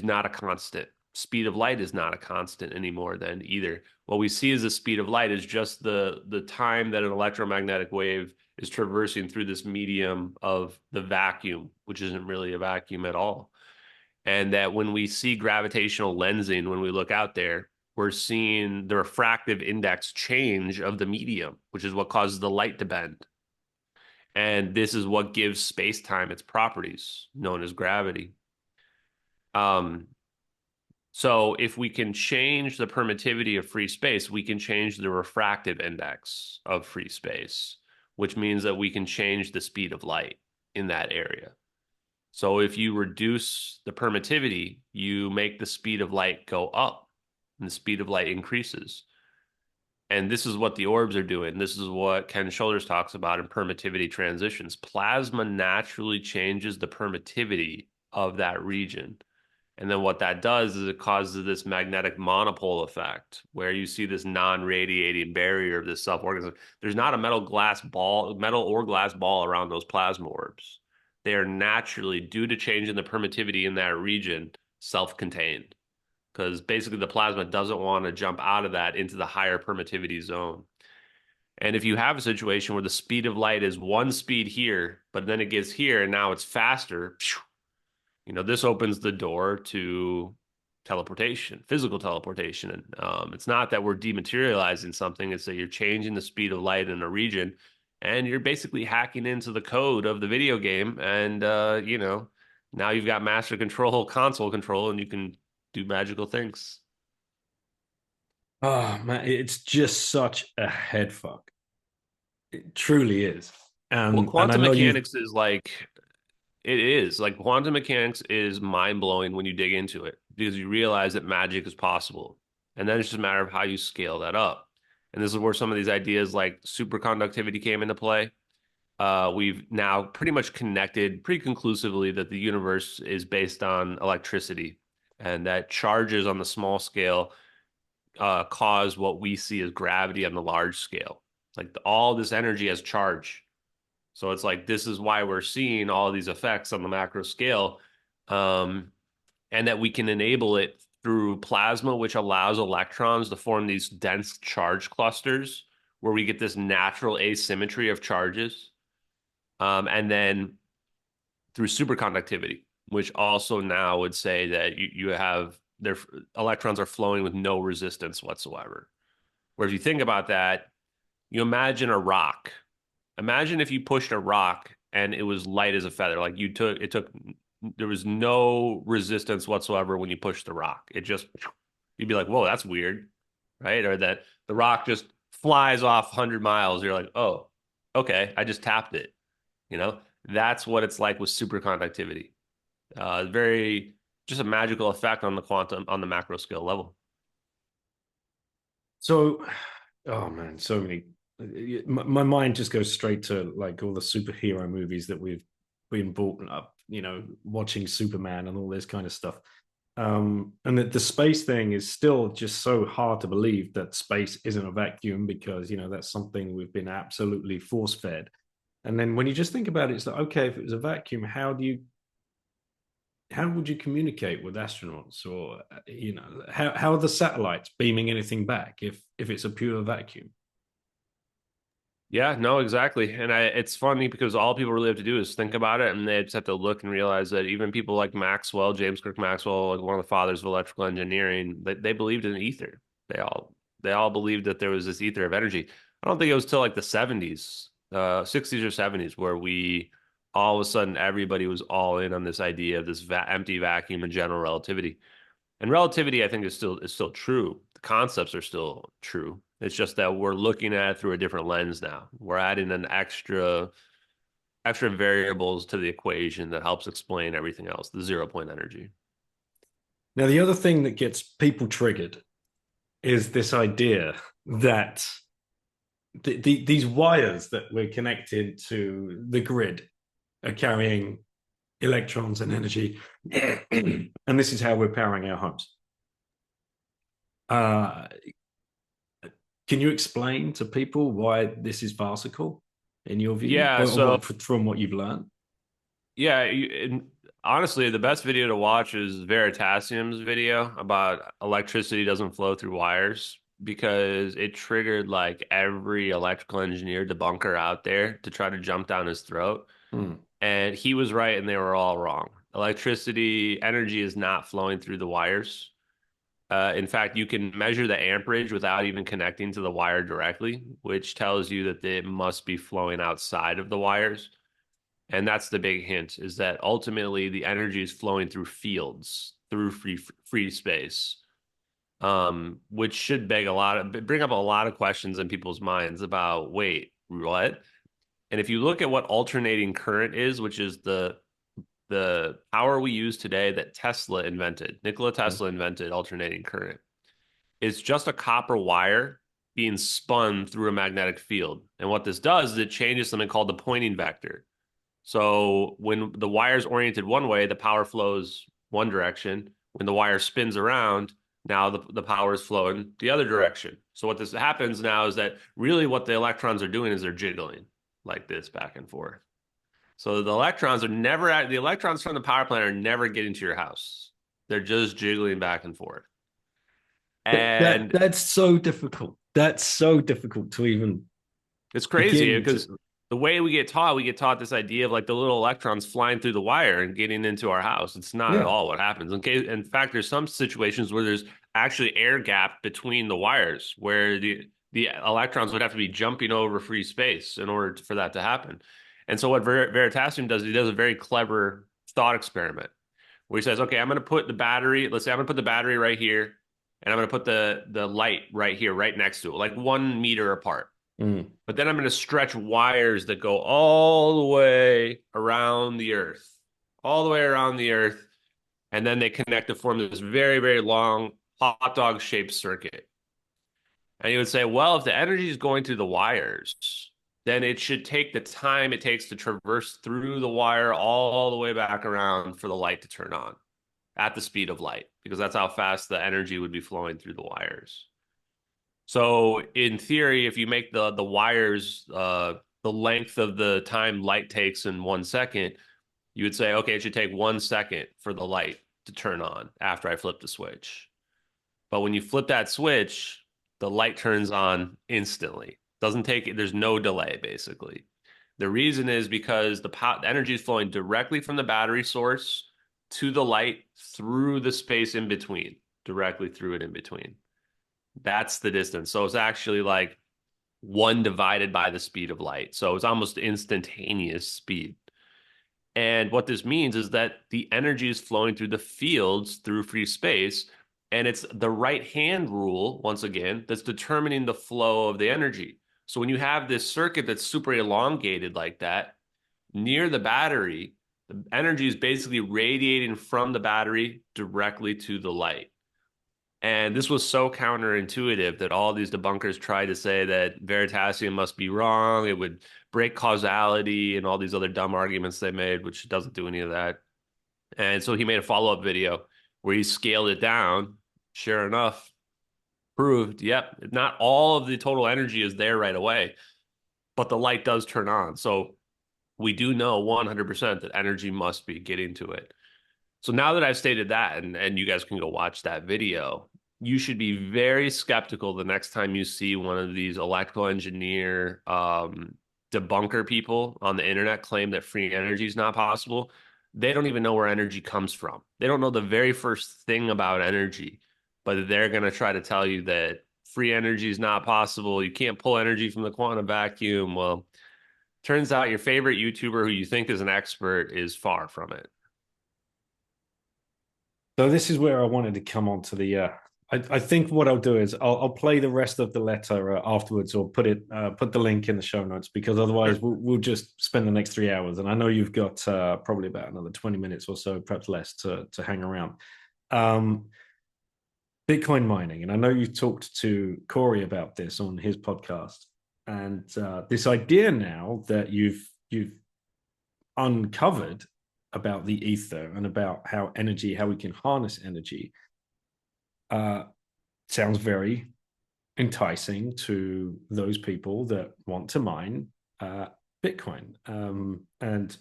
not a constant. Speed of light is not a constant anymore then either. What we see as the speed of light is just the time that an electromagnetic wave is traversing through this medium of the vacuum, which isn't really a vacuum at all. And that when we see gravitational lensing, when we look out there, we're seeing the refractive index change of the medium, which is what causes the light to bend. And this is what gives space-time its properties, known as gravity. So if we can change the permittivity of free space, we can change the refractive index of free space, which means that we can change the speed of light in that area. So if you reduce the permittivity, you make the speed of light go up, and the speed of light increases. And this is what the orbs are doing. This is what Ken Shoulders talks about in permittivity transitions. Plasma naturally changes the permittivity of that region. And then what that does is it causes this magnetic monopole effect where you see this non-radiating barrier of this self-organization. There's not a metal or glass ball around those plasma orbs. They are naturally, due to changing the permittivity in that region, self-contained. Because basically the plasma doesn't want to jump out of that into the higher permittivity zone. And if you have a situation where the speed of light is one speed here, but then it gets here and now it's faster, this opens the door to teleportation, physical teleportation. And it's not that we're dematerializing something, it's that you're changing the speed of light in a region and you're basically hacking into the code of the video game. And, now you've got master control, console control, and you can do magical things. Oh man, it's just such a head fuck. It truly is. Well, And I quantum know you. mechanics is like quantum mechanics is mind blowing when you dig into it because you realize that magic is possible. And then it's just a matter of how you scale that up. And this is where some of these ideas like superconductivity came into play. We've now pretty much connected pretty conclusively that the universe is based on electricity and that charges on the small scale cause what we see as gravity on the large scale. Like all this energy has charge. So it's like, this is why we're seeing all of these effects on the macro scale, and that we can enable it through plasma, which allows electrons to form these dense charge clusters where we get this natural asymmetry of charges. And then through superconductivity, which also now would say that you have their electrons are flowing with no resistance whatsoever. Where if you think about that, you imagine a rock. Imagine if you pushed a rock and it was light as a feather. Like there was no resistance whatsoever when you pushed the rock. You'd be like, whoa, that's weird, right? Or that the rock just flies off 100 miles. You're like, oh, okay, I just tapped it. That's what it's like with superconductivity. Just a magical effect on the macro scale level. So, oh man, so many. My mind just goes straight to like all the superhero movies that we've been brought up, watching Superman and all this kind of stuff. And the space thing is still just so hard to believe that space isn't a vacuum because, that's something we've been absolutely force fed. And then when you just think about it, it's like, okay, if it was a vacuum, how would you communicate with astronauts, or how are the satellites beaming anything back if it's a pure vacuum? Yeah, no, exactly. And it's funny because all people really have to do is think about it, and they just have to look and realize that even people like Maxwell, James Clerk Maxwell, like one of the fathers of electrical engineering, they believed in ether. They all believed that there was this ether of energy. I don't think it was till like the 70s, 60s or 70s, where we all of a sudden everybody was all in on this idea of this empty vacuum and general relativity. And relativity, I think, is still true. The concepts are still true. It's just that we're looking at it through a different lens now. We're adding an extra extra variables to the equation that helps explain everything else, the 0 point energy. Now, the other thing that gets people triggered is this idea that these wires that we're connected to the grid are carrying electrons and energy, and this is how we're powering our homes. Can you explain to people why this is farcical in your view? Yeah, so from what you've learned. yeah, honestly, the best video to watch is Veritasium's video about electricity doesn't flow through wires, because it triggered like every electrical engineer debunker out there to try to jump down his throat. And he was right and they were all wrong. Electricity energy is not flowing through the wires. In fact, you can measure the amperage without even connecting to the wire directly, which tells you that it must be flowing outside of the wires. And that's the big hint, is that ultimately the energy is flowing through fields, through free space, which should bring up a lot of questions in people's minds about, wait, what? And if you look at what alternating current is, which is the power we use today that Tesla invented, Nikola Tesla invented alternating current. It's just a copper wire being spun through a magnetic field. And what this does is it changes something called the Poynting vector. So when the wire is oriented one way, the power flows one direction. When the wire spins around, now the power is flowing the other direction. So what this happens now is that really what the electrons are doing is they're jiggling like this back and forth. So the electrons from the power plant are never getting to your house. They're just jiggling back and forth. And that's so difficult. That's so difficult to even. It's crazy because the way we get taught this idea of like the little electrons flying through the wire and getting into our house. It's not at all what happens. In fact, there's some situations where there's actually air gap between the wires where the electrons would have to be jumping over free space in order for that to happen. And so what Veritasium does, he does a very clever thought experiment where he says, okay, I'm going to put the battery, let's say I'm going to put the battery right here, and I'm going to put the light right here, right next to it, like 1 meter apart. But then I'm going to stretch wires that go all the way around the Earth, and then they connect to form this very, very long hot dog shaped circuit. And you would say, well, if the energy is going through the wires, then it should take the time it takes to traverse through the wire all the way back around for the light to turn on at the speed of light, because that's how fast the energy would be flowing through the wires. So in theory, if you make the wires the length of the time light takes in 1 second, you would say, okay, it should take 1 second for the light to turn on after I flip the switch. But when you flip that switch, the light turns on instantly. There's no delay, basically. The reason is because the energy is flowing directly from the battery source to the light through the space in between, directly through it in between. That's the distance. So it's actually like 1 divided by the speed of light. So it's almost instantaneous speed. And what this means is that the energy is flowing through the fields through free space. And it's the right-hand rule, once again, that's determining the flow of the energy. So when you have this circuit that's super elongated like that, near the battery, the energy is basically radiating from the battery directly to the light. And this was so counterintuitive that all these debunkers tried to say that Veritasium must be wrong. It would break causality and all these other dumb arguments they made, which doesn't do any of that. And so he made a follow-up video where he scaled it down. Sure enough, proved, yep, not all of the total energy is there right away, but the light does turn on. So we do know 100% that energy must be getting to it. So now that I've stated that, and you guys can go watch that video, you should be very skeptical the next time you see one of these electrical engineer debunker people on the internet claim that free energy is not possible. They don't even know where energy comes from. They don't know the very first thing about energy, but they're going to try to tell you that free energy is not possible. You can't pull energy from the quantum vacuum. Well, turns out your favorite YouTuber who you think is an expert is far from it. So this is where I wanted to come on to the I think what I'll do is I'll play the rest of the letter afterwards, or put the link in the show notes, because otherwise Sure. we'll just spend the next 3 hours, and I know you've got probably about another 20 minutes or so, perhaps less, to hang around. Um, Bitcoin mining, and I know you talked to Corey about this on his podcast, and this idea now that you've uncovered about the ether and about how we can harness energy, uh, sounds very enticing to those people that want to mine Bitcoin. And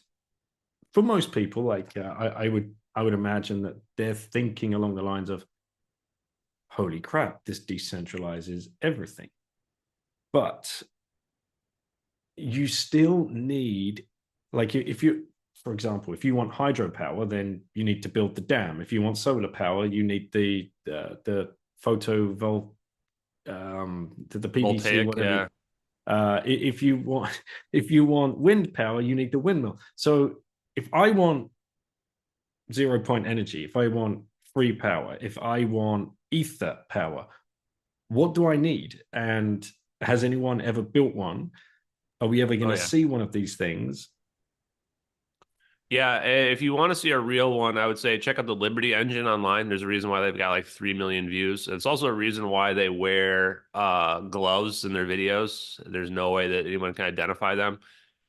for most people, like I would imagine that they're thinking along the lines of, "Holy crap, this decentralizes everything." But you still need, like, if you, for example, if you want hydropower, then you need to build the dam. If you want solar power, you need the photovol the PVC, Voltaic, whatever. yeah. If you want if you want wind power, you need the windmill. So if I want 0 point energy, if I want free power, if I want ether power, what do I need? And has anyone ever built one? Are we ever going Oh to yeah. see one of these things? Yeah, if you want to see a real one, I would say check out the Liberty engine online. There's a reason why they've got like 3 million views. It's also a reason why they wear gloves in their videos. There's no way that anyone can identify them.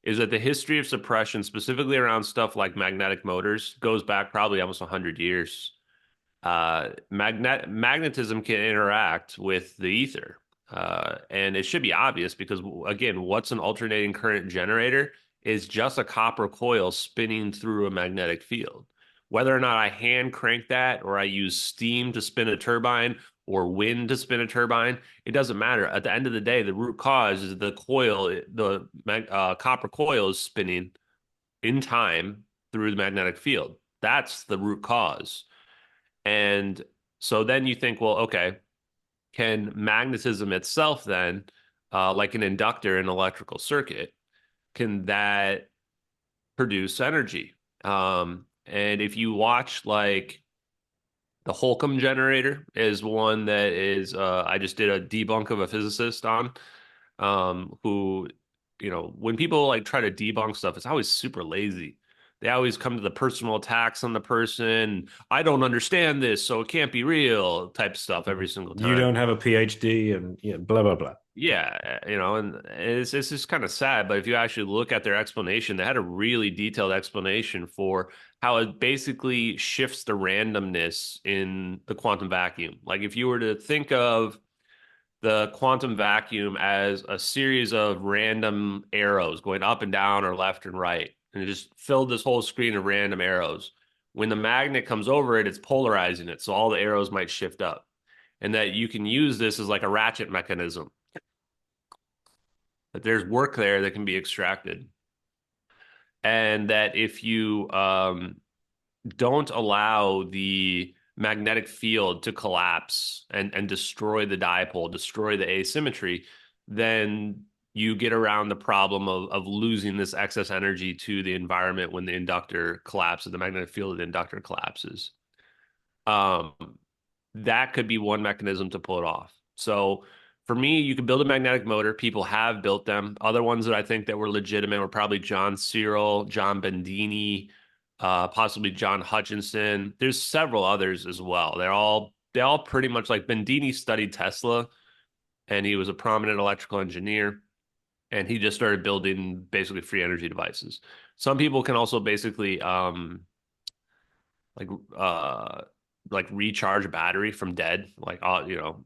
Is that the history of suppression, specifically around stuff like magnetic motors, goes back probably almost 100 years. Magnetism can interact with the ether. And it should be obvious because, again, what's an alternating current generator is just a copper coil spinning through a magnetic field. Whether or not I hand crank that or I use steam to spin a turbine or wind to spin a turbine, it doesn't matter. At the end of the day, the root cause is the coil, the copper coil is spinning in time through the magnetic field. That's the root cause. And so then you think, well, okay, can magnetism itself then, like an inductor in an electrical circuit, can that produce energy? And if you watch like the Holcomb generator is one that is, I just did a debunk of a physicist on, who, when people like try to debunk stuff, it's always super lazy. They always come to the personal attacks on the person. I don't understand this, so it can't be real type stuff every single You time. don't have a PhD, and yeah, blah blah blah. Yeah, and it's just kind of sad, but if you actually look at their explanation, they had a really detailed explanation for how it basically shifts the randomness in the quantum vacuum. Like if you were to think of the quantum vacuum as a series of random arrows going up and down or left and right, and it just filled this whole screen of random arrows. When the magnet comes over it, it's polarizing it, so all the arrows might shift up, and that you can use this as like a ratchet mechanism that there's work there that can be extracted. And that if you don't allow the magnetic field to collapse and destroy the dipole, destroy the asymmetry, then you get around the problem of losing this excess energy to the environment when the inductor collapses, the magnetic field of the inductor collapses. Um, that could be one mechanism to pull it off. So for me, you can build a magnetic motor. People have built them. Other ones that I think that were legitimate were probably John Searle, John Bendini, possibly John Hutchinson. There's several others as well. They all pretty much, like, Bendini studied Tesla, and he was a prominent electrical engineer, and he just started building basically free energy devices. Some people can also basically like uh like recharge a battery from dead, like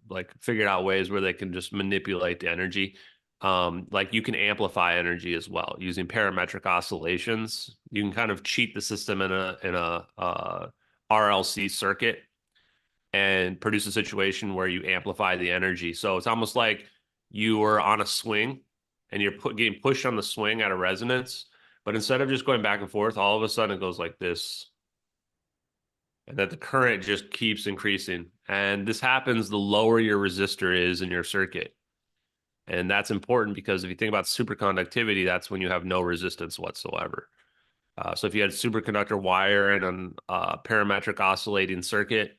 like figured out ways where they can just manipulate the energy. Like you can amplify energy as well using parametric oscillations. You can kind of cheat the system in a RLC circuit and produce a situation where you amplify the energy. So it's almost like you are on a swing and you're getting pushed on the swing at a resonance, but instead of just going back and forth, all of a sudden it goes like this, and that the current just keeps increasing. And this happens the lower your resistor is in your circuit. And that's important because if you think about superconductivity, that's when you have no resistance whatsoever. So if you had superconductor wire and a parametric oscillating circuit,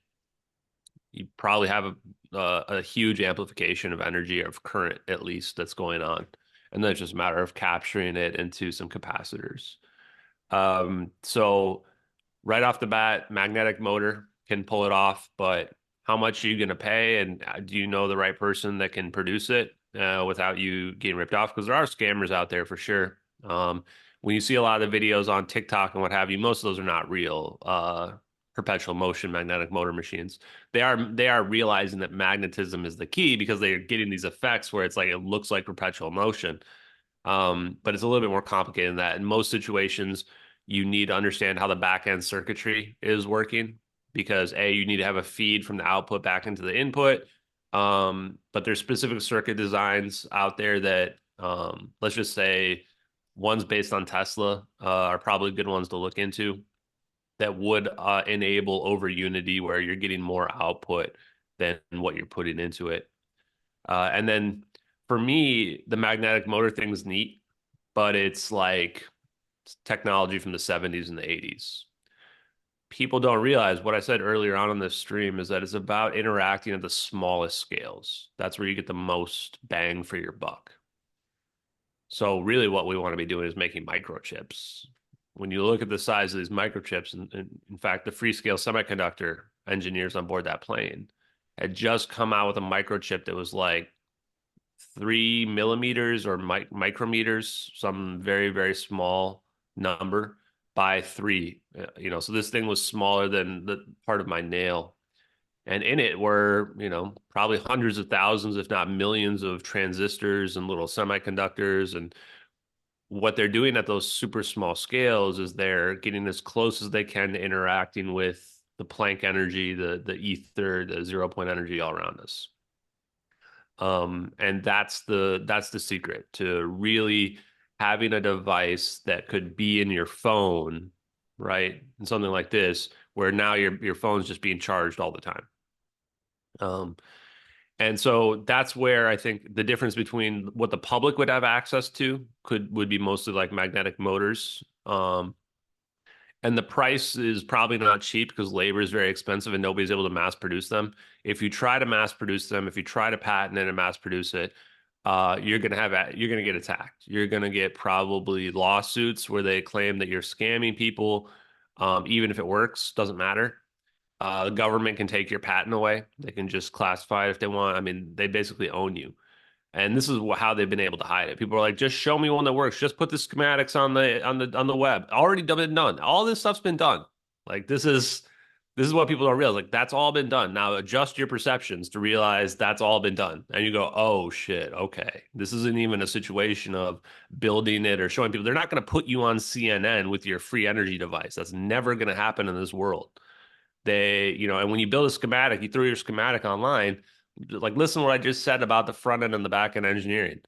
you probably have a huge amplification of energy, of current at least, that's going on. And then it's just a matter of capturing it into some capacitors. So right off the bat, magnetic motor can pull it off, but how much are you going to pay? And do you know the right person that can produce it without you getting ripped off? Because there are scammers out there for sure. When you see a lot of the videos on TikTok and what have you, most of those are not real perpetual motion magnetic motor machines. They are realizing that magnetism is the key because they are getting these effects where it's like it looks like perpetual motion. But it's a little bit more complicated than that. In most situations, you need to understand how the back end circuitry is working because A, you need to have a feed from the output back into the input. But there's specific circuit designs out there that, let's just say, ones based on Tesla are probably good ones to look into that would enable over unity where you're getting more output than what you're putting into it. And then for me, the magnetic motor thing is neat, but it's like technology from the 70s and the 80s. People don't realize what I said earlier on in this stream is that it's about interacting at the smallest scales. That's where you get the most bang for your buck. So really what we want to be doing is making microchips. When you look at the size of these microchips, and in fact, the Freescale semiconductor engineers on board that plane had just come out with a microchip that was like 3 millimeters or micrometers, some very, very small number by 3. So this thing was smaller than the part of my nail. And in it were, probably hundreds of thousands, if not millions of transistors and little semiconductors. And what they're doing at those super small scales is they're getting as close as they can to interacting with the Planck energy, the ether, the 0 point energy all around us. And that's the secret to really having a device that could be in your phone, right? And something like this, where now your phone's just being charged all the time. And so that's where I think the difference between what the public would have access to would be mostly like magnetic motors. And the price is probably not cheap because labor is very expensive and nobody's able to mass produce them. If you try to mass produce them, if you try to patent it and mass produce it, you're gonna get attacked. You're gonna get probably lawsuits where they claim that you're scamming people. Even if it works, doesn't matter. The government can take your patent away. They can just classify it if they want. I mean, they basically own you. And this is how they've been able to hide it. People are like, just show me one that works. Just put the schematics on the web. Already been done. All this stuff's been done. Like this is what people don't realize. Like that's all been done. Now adjust your perceptions to realize that's all been done. And you go, oh shit, okay. This isn't even a situation of building it or showing people. They're not going to put you on CNN with your free energy device. That's never going to happen in this world. And when you build a schematic, you throw your schematic online. Like, listen to what I just said about the front end and the back end engineering.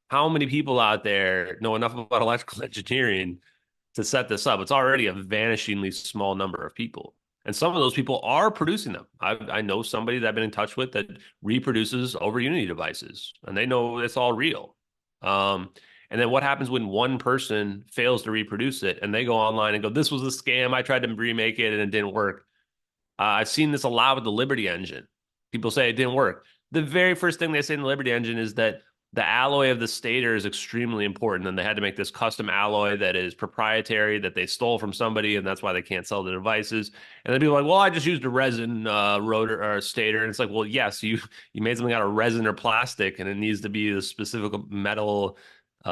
How many people out there know enough about electrical engineering to set this up? It's already a vanishingly small number of people. And some of those people are producing them. I know somebody that I've been in touch with that reproduces over Unity devices, and they know it's all real. And then what happens when one person fails to reproduce it and they go online and go, this was a scam. I tried to remake it and it didn't work. I've seen this a lot with the Liberty engine. People say it didn't work. The very first thing they say in the Liberty engine is that the alloy of the stator is extremely important, and they had to make this custom alloy that is proprietary that they stole from somebody, and that's why they can't sell the devices. And then people are like, well, I just used a resin rotor or stator, and it's like, well, yes, you made something out of resin or plastic, and it needs to be the specific metal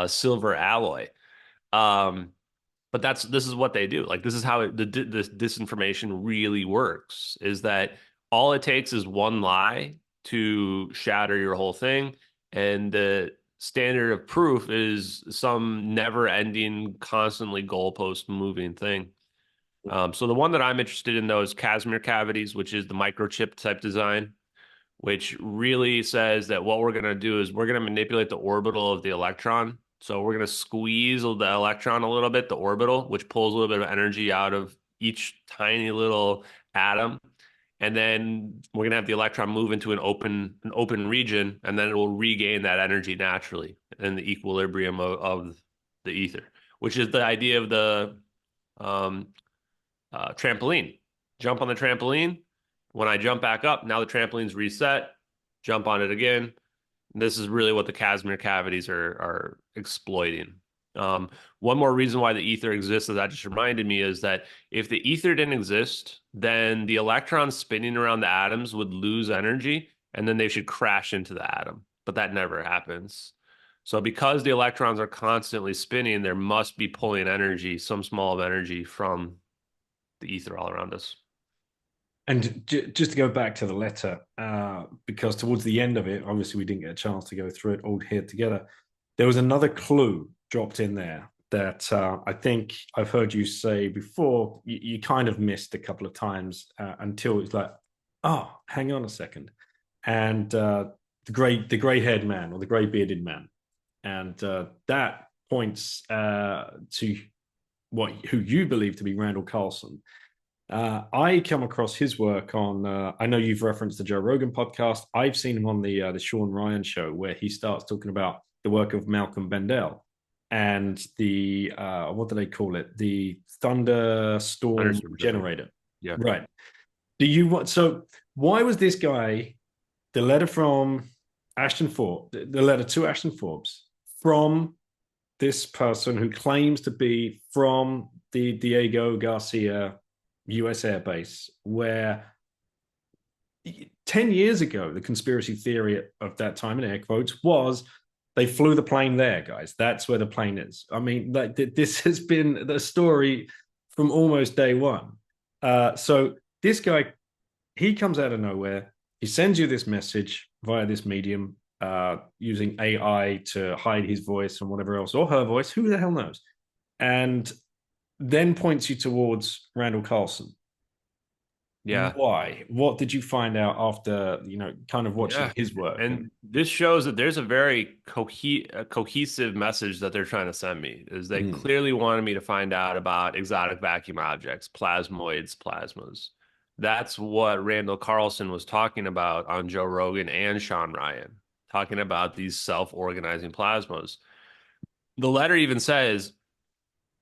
silver alloy. But this is what they do. Like this is how this disinformation really works. Is that all it takes is one lie to shatter your whole thing. And the standard of proof is some never-ending, constantly goalpost moving thing. So the one that I'm interested in, though, is Casimir cavities, which is the microchip type design, which really says that what we're going to do is we're going to manipulate the orbital of the electron. So we're going to squeeze the electron a little bit, the orbital, which pulls a little bit of energy out of each tiny little atom. And then we're going to have the electron move into an open region, and then it will regain that energy naturally in the equilibrium of the ether, which is the idea of the trampoline. Jump on the trampoline, When I jump back up, now the trampoline's reset, jump on it again. This is really what the Casimir cavities are exploiting. One more reason why the ether exists, that just reminded me, is that if the ether didn't exist, then the electrons spinning around the atoms would lose energy, and then they should crash into the atom. But that never happens. So because the electrons are constantly spinning, there must be pulling energy, some small of energy from the ether all around us. And just to go back to the letter, because towards the end of it, obviously we didn't get a chance to go through it all here together. There was another clue dropped in there that I think I've heard you say before. You kind of missed a couple of times until it's like, oh, hang on a second, and the gray-haired man or the gray-bearded man, and that points to who you believe to be Randall Carlson. I come across his work on. I know you've referenced the Joe Rogan podcast. I've seen him on the Sean Ryan show, where he starts talking about the work of Malcolm Bendel and the what do they call it? The thunderstorm generator. Yeah, right. Do you want? So why was this guy the letter from Ashton Forbes, the letter to Ashton Forbes from this person who claims to be from the Diego Garcia US Air Base, where 10 years ago, the conspiracy theory of that time, in air quotes, was they flew the plane there, guys. That's where the plane is. I mean, this has been the story from almost day one. So this guy, he comes out of nowhere. He sends you this message via this medium, using AI to hide his voice and whatever else, or her voice, who the hell knows? And then points you towards Randall Carlson. Yeah. Why? What did you find out after, kind of watching his work? And this shows that there's a very cohesive message that they're trying to send me, is they clearly wanted me to find out about exotic vacuum objects, plasmoids, plasmas. That's what Randall Carlson was talking about on Joe Rogan and Sean Ryan, talking about these self-organizing plasmas. The letter even says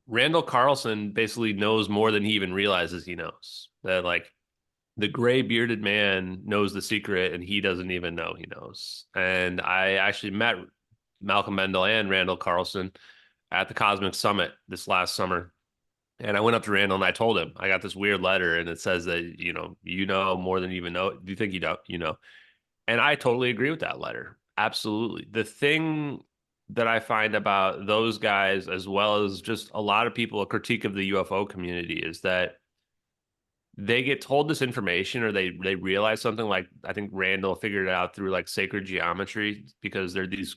Randall Carlson basically knows more than he even realizes he knows. That, like, the gray bearded man knows the secret and he doesn't even know he knows. And I actually met Malcolm Bendel and Randall Carlson at the Cosmic Summit this last summer. And I went up to Randall and I told him, I got this weird letter and it says that, you know more than you even know. Do you think you don't? And I totally agree with that letter. Absolutely. The thing that I find about those guys, as well as just a lot of people, a critique of the UFO community, is that they get told this information, or they realize something. Like, I think Randall figured it out through like sacred geometry, because they're these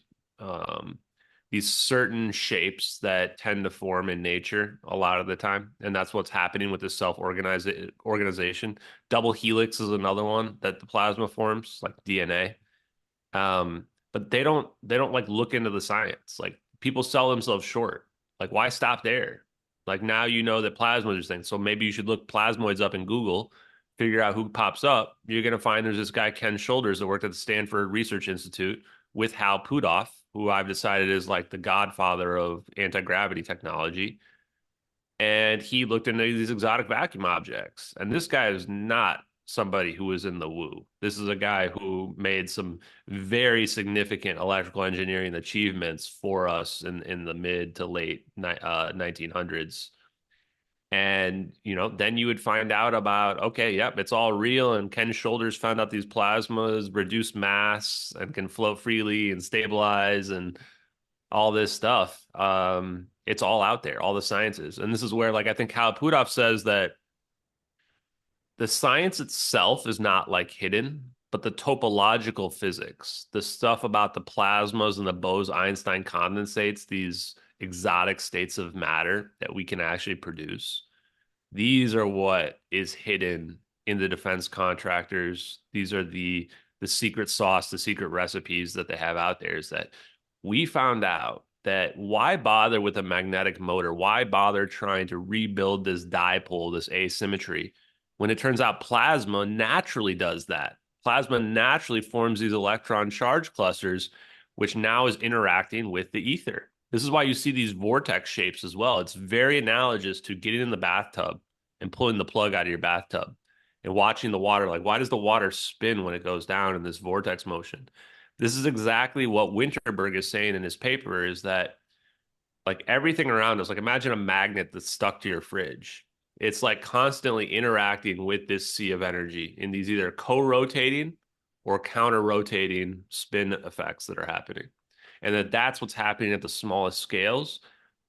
certain shapes that tend to form in nature a lot of the time, and that's what's happening with this organization. Double helix is another one that the plasma forms, like DNA. But they don't like look into the science. Like, people sell themselves short. Like, why stop there? Like, now you know that plasmoids are things. So maybe you should look plasmoids up in Google, figure out who pops up. You're going to find there's this guy, Ken Shoulders, that worked at the Stanford Research Institute with Hal Puthoff, who I've decided is like the godfather of anti-gravity technology. And he looked into these exotic vacuum objects. And this guy is not somebody who was in the woo. This is a guy who made some very significant electrical engineering achievements for us in the mid to late 1900s. And, then you would find out about, okay, yep, it's all real. And Ken Shoulders found out these plasmas reduce mass and can float freely and stabilize and all this stuff. It's all out there, all the sciences. And this is where, like, I think Hal Puthoff says that the science itself is not like hidden, but the topological physics, the stuff about the plasmas and the Bose-Einstein condensates, these exotic states of matter that we can actually produce, these are what is hidden in the defense contractors. These are the secret sauce, the secret recipes that they have out there. Is that we found out that why bother with a magnetic motor? Why bother trying to rebuild this dipole, this asymmetry, when it turns out plasma naturally does that? Plasma naturally forms these electron charge clusters, which now is interacting with the ether. This is why you see these vortex shapes as well. It's very analogous to getting in the bathtub and pulling the plug out of your bathtub. and watching the water. Like, why does the water spin when it goes down in this vortex motion? This is exactly what Winterberg is saying in his paper, is that like everything around us, like imagine a magnet that's stuck to your fridge. It's like constantly interacting with this sea of energy in these either co-rotating or counter-rotating spin effects that are happening. And that's what's happening at the smallest scales.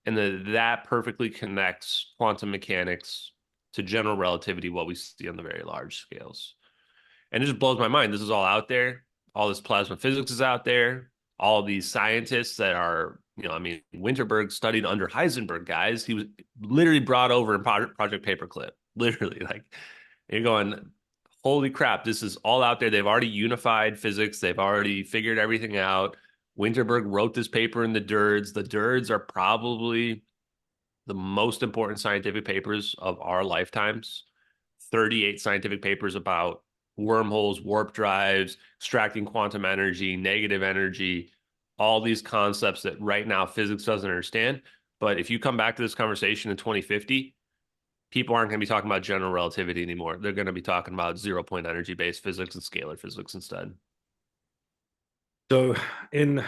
And that perfectly connects quantum mechanics to general relativity, what we see on the very large scales. And it just blows my mind. This is all out there. All this plasma physics is out there. All these scientists that are, I mean, Winterberg studied under Heisenberg, guys. He was literally brought over in Project Paperclip. Literally, like, you're going, holy crap, this is all out there. They've already unified physics. They've already figured everything out. Winterberg wrote this paper in the DIRDs. The DIRDs are probably the most important scientific papers of our lifetimes. 38 scientific papers about wormholes, warp drives, extracting quantum energy, negative energy, all these concepts that right now physics doesn't understand. But if you come back to this conversation in 2050, people aren't going to be talking about general relativity anymore. They're going to be talking about zero-point energy-based physics and scalar physics instead. So, to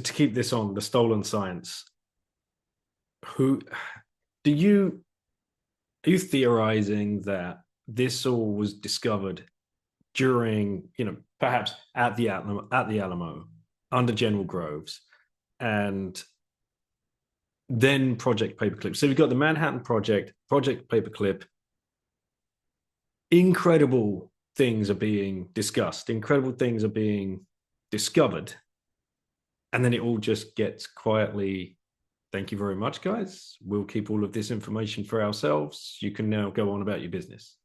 keep this on the stolen science, who do you are you theorizing that this all was discovered during, perhaps at the Alamo under General Groves, and then Project Paperclip? So we've got the Manhattan Project, Project Paperclip. Incredible things are being discussed, incredible things are being discovered, and then it all just gets quietly, thank you very much, guys, we'll keep all of this information for ourselves, you can now go on about your business.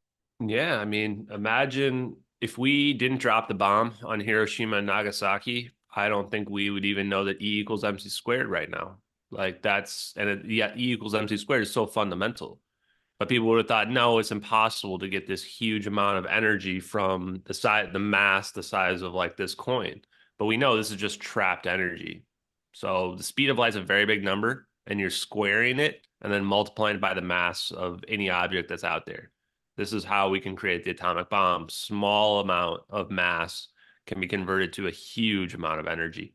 Yeah, I mean, imagine if we didn't drop the bomb on Hiroshima and Nagasaki, I don't think we would even know that E equals MC squared right now. Like E equals MC squared is so fundamental. But people would have thought, no, it's impossible to get this huge amount of energy from the mass, the size of like this coin. But we know this is just trapped energy. So the speed of light is a very big number, and you're squaring it and then multiplying it by the mass of any object that's out there. This is how we can create the atomic bomb. Small amount of mass can be converted to a huge amount of energy.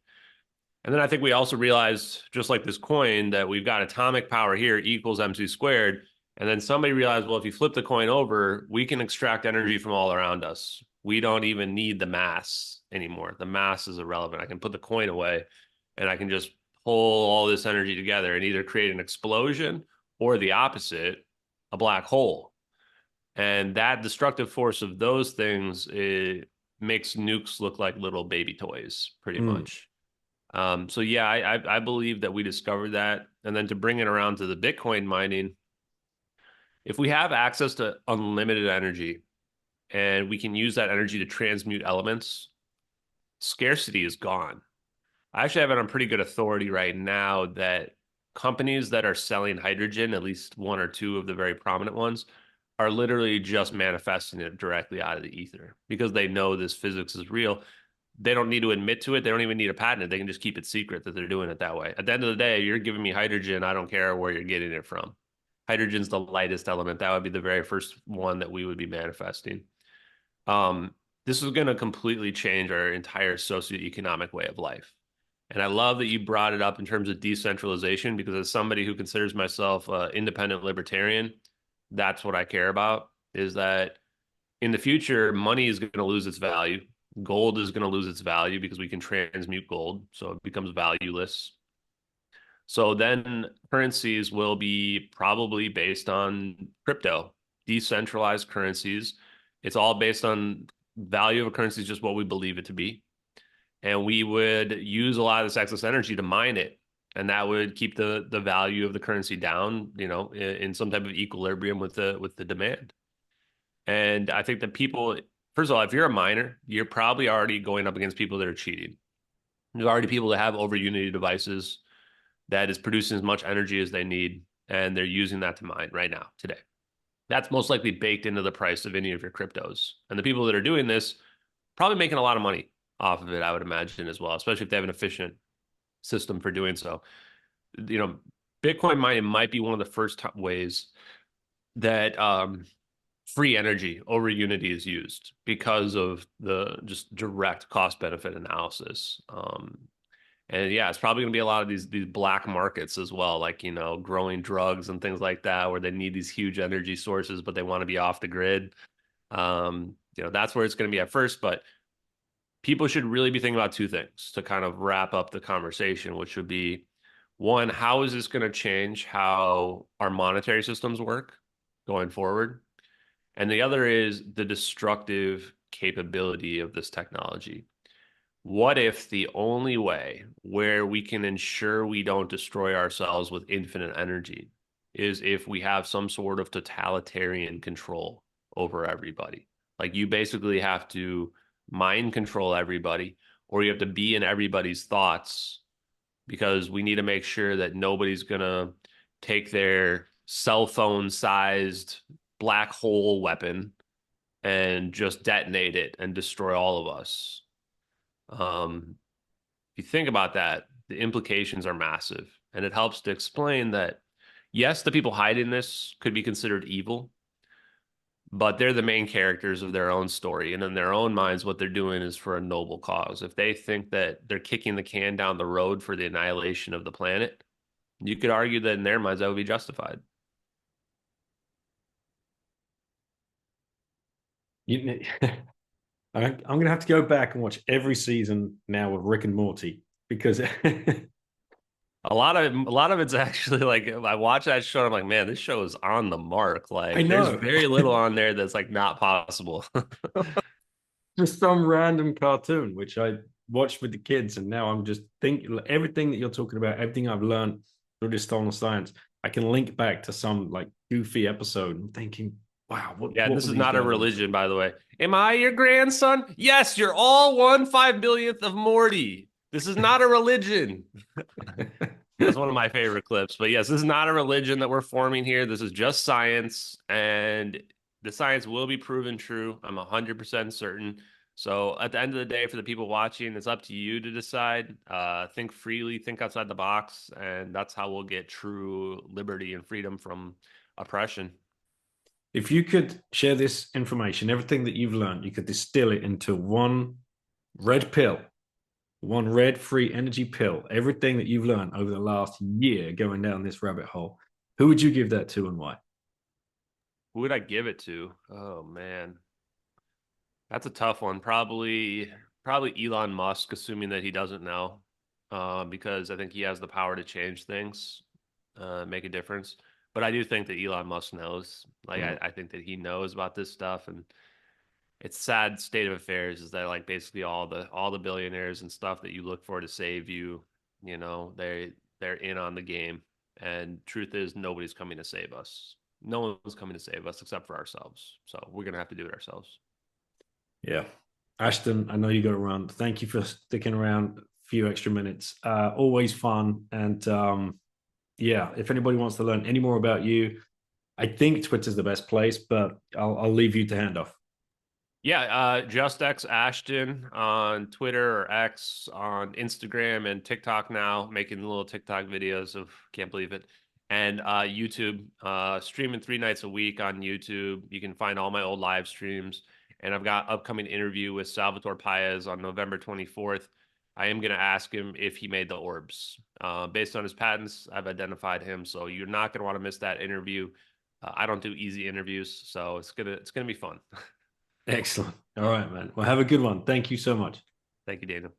And then I think we also realized, just like this coin, that we've got atomic power here equals MC squared. And then somebody realized, well, if you flip the coin over, we can extract energy from all around us. We don't even need the mass anymore. The mass is irrelevant. I can put the coin away and I can just pull all this energy together and either create an explosion or the opposite, a black hole. And that destructive force of those things, it makes nukes look like little baby toys, pretty much. So yeah, I believe that we discovered that. And then to bring it around to the Bitcoin mining, if we have access to unlimited energy and we can use that energy to transmute elements, scarcity is gone. I actually have it on pretty good authority right now that companies that are selling hydrogen, at least one or two of the very prominent ones, are literally just manifesting it directly out of the ether because they know this physics is real. They don't need to admit to it. They don't even need a patent. They can just keep it secret that they're doing it that way. At the end of the day, you're giving me hydrogen. I don't care where you're getting it from. Hydrogen's the lightest element. That would be the very first one that we would be manifesting. This is going to completely change our entire socioeconomic way of life. And I love that you brought it up in terms of decentralization, because as somebody who considers myself an independent libertarian, that's what I care about, is that in the future, money is going to lose its value. Gold is going to lose its value because we can transmute gold, so it becomes valueless. So then currencies will be probably based on crypto, decentralized currencies. It's all based on value of a currency is just what we believe it to be. And we would use a lot of this excess energy to mine it. And that would keep the value of the currency down, in some type of equilibrium with the demand. And I think that people, first of all, if you're a miner, you're probably already going up against people that are cheating. There's already people that have over unity devices that is producing as much energy as they need, and they're using that to mine right now, today. That's most likely baked into the price of any of your cryptos. And the people that are doing this probably making a lot of money off of it, I would imagine, as well, especially if they have an efficient system for doing so. Bitcoin mining might be one of the first ways that free energy over unity is used because of the just direct cost benefit analysis. And yeah, it's probably going to be a lot of these black markets as well, like, you know, growing drugs and things like that, where they need these huge energy sources, but they want to be off the grid. You know, that's where it's going to be at first, but people should really be thinking about two things to kind of wrap up the conversation, which would be one, how is this going to change how our monetary systems work going forward? And the other is the destructive capability of this technology. What if the only way where we can ensure we don't destroy ourselves with infinite energy is if we have some sort of totalitarian control over everybody? Like you basically have to mind control everybody, or you have to be in everybody's thoughts because we need to make sure that nobody's going to take their cell phone sized black hole weapon and just detonate it and destroy all of us. If you think about that, the implications are massive. And it helps to explain that, yes, the people hiding this could be considered evil, but they're the main characters of their own story. And in their own minds, what they're doing is for a noble cause. If they think that they're kicking the can down the road for the annihilation of the planet, you could argue that in their minds, that would be justified. You, I'm going to have to go back and watch every season now of Rick and Morty because A lot of it's actually like I watch that show and I'm like, man, this show is on the mark. I Like there's know very little on there that's like not possible. just some random cartoon which I watched with the kids, and now I'm just thinking everything that you're talking about, everything I've learned through this stolen science, I can link back to some like goofy episode and thinking, wow, Yeah, what this were is these not a guys up religion, to? by the way. Am I your grandson? Yes, you're all 1/5 billionth of Morty. This is not a religion. That's one of my favorite clips. But yes, this is not a religion that we're forming here. This is just science, and the science will be proven true. I'm 100% certain. So at the end of the day, for the people watching, it's up to you to decide. Think freely, think outside the box, and that's how we'll get true liberty and freedom from oppression. If you could share this information, everything that you've learned, you could distill it into one red pill, one red free energy pill, everything that you've learned over the last year going down this rabbit hole, who would you give that to and why? Who would I give it to? Oh man, that's a tough one. Probably Elon Musk, assuming that he doesn't know, because I think he has the power to change things, make a difference. But I do think that Elon Musk knows. Like I think that he knows about this stuff, and it's sad state of affairs is that like basically all the billionaires and stuff that you look for to save you, you know, they're in on the game. And truth is, nobody's coming to save us. No one's coming to save us except for ourselves. So we're gonna have to do it ourselves. Yeah. Ashton, I know you got to run. Thank you for sticking around a few extra minutes. Always fun. And yeah, if anybody wants to learn any more about you, I think Twitter's the best place, but I'll leave you to hand off. Yeah, Just X Ashton on Twitter or X, on Instagram and TikTok now, making little TikTok videos of can't believe it. And YouTube, streaming 3 nights a week on YouTube. You can find all my old live streams. And I've got upcoming interview with Salvatore Paez on November 24th. I am going to ask him if he made the orbs. Based on his patents, I've identified him. So you're not going to want to miss that interview. I don't do easy interviews, so it's gonna be fun. Excellent. All right, man. Well, have a good one. Thank you so much. Thank you, Daniel.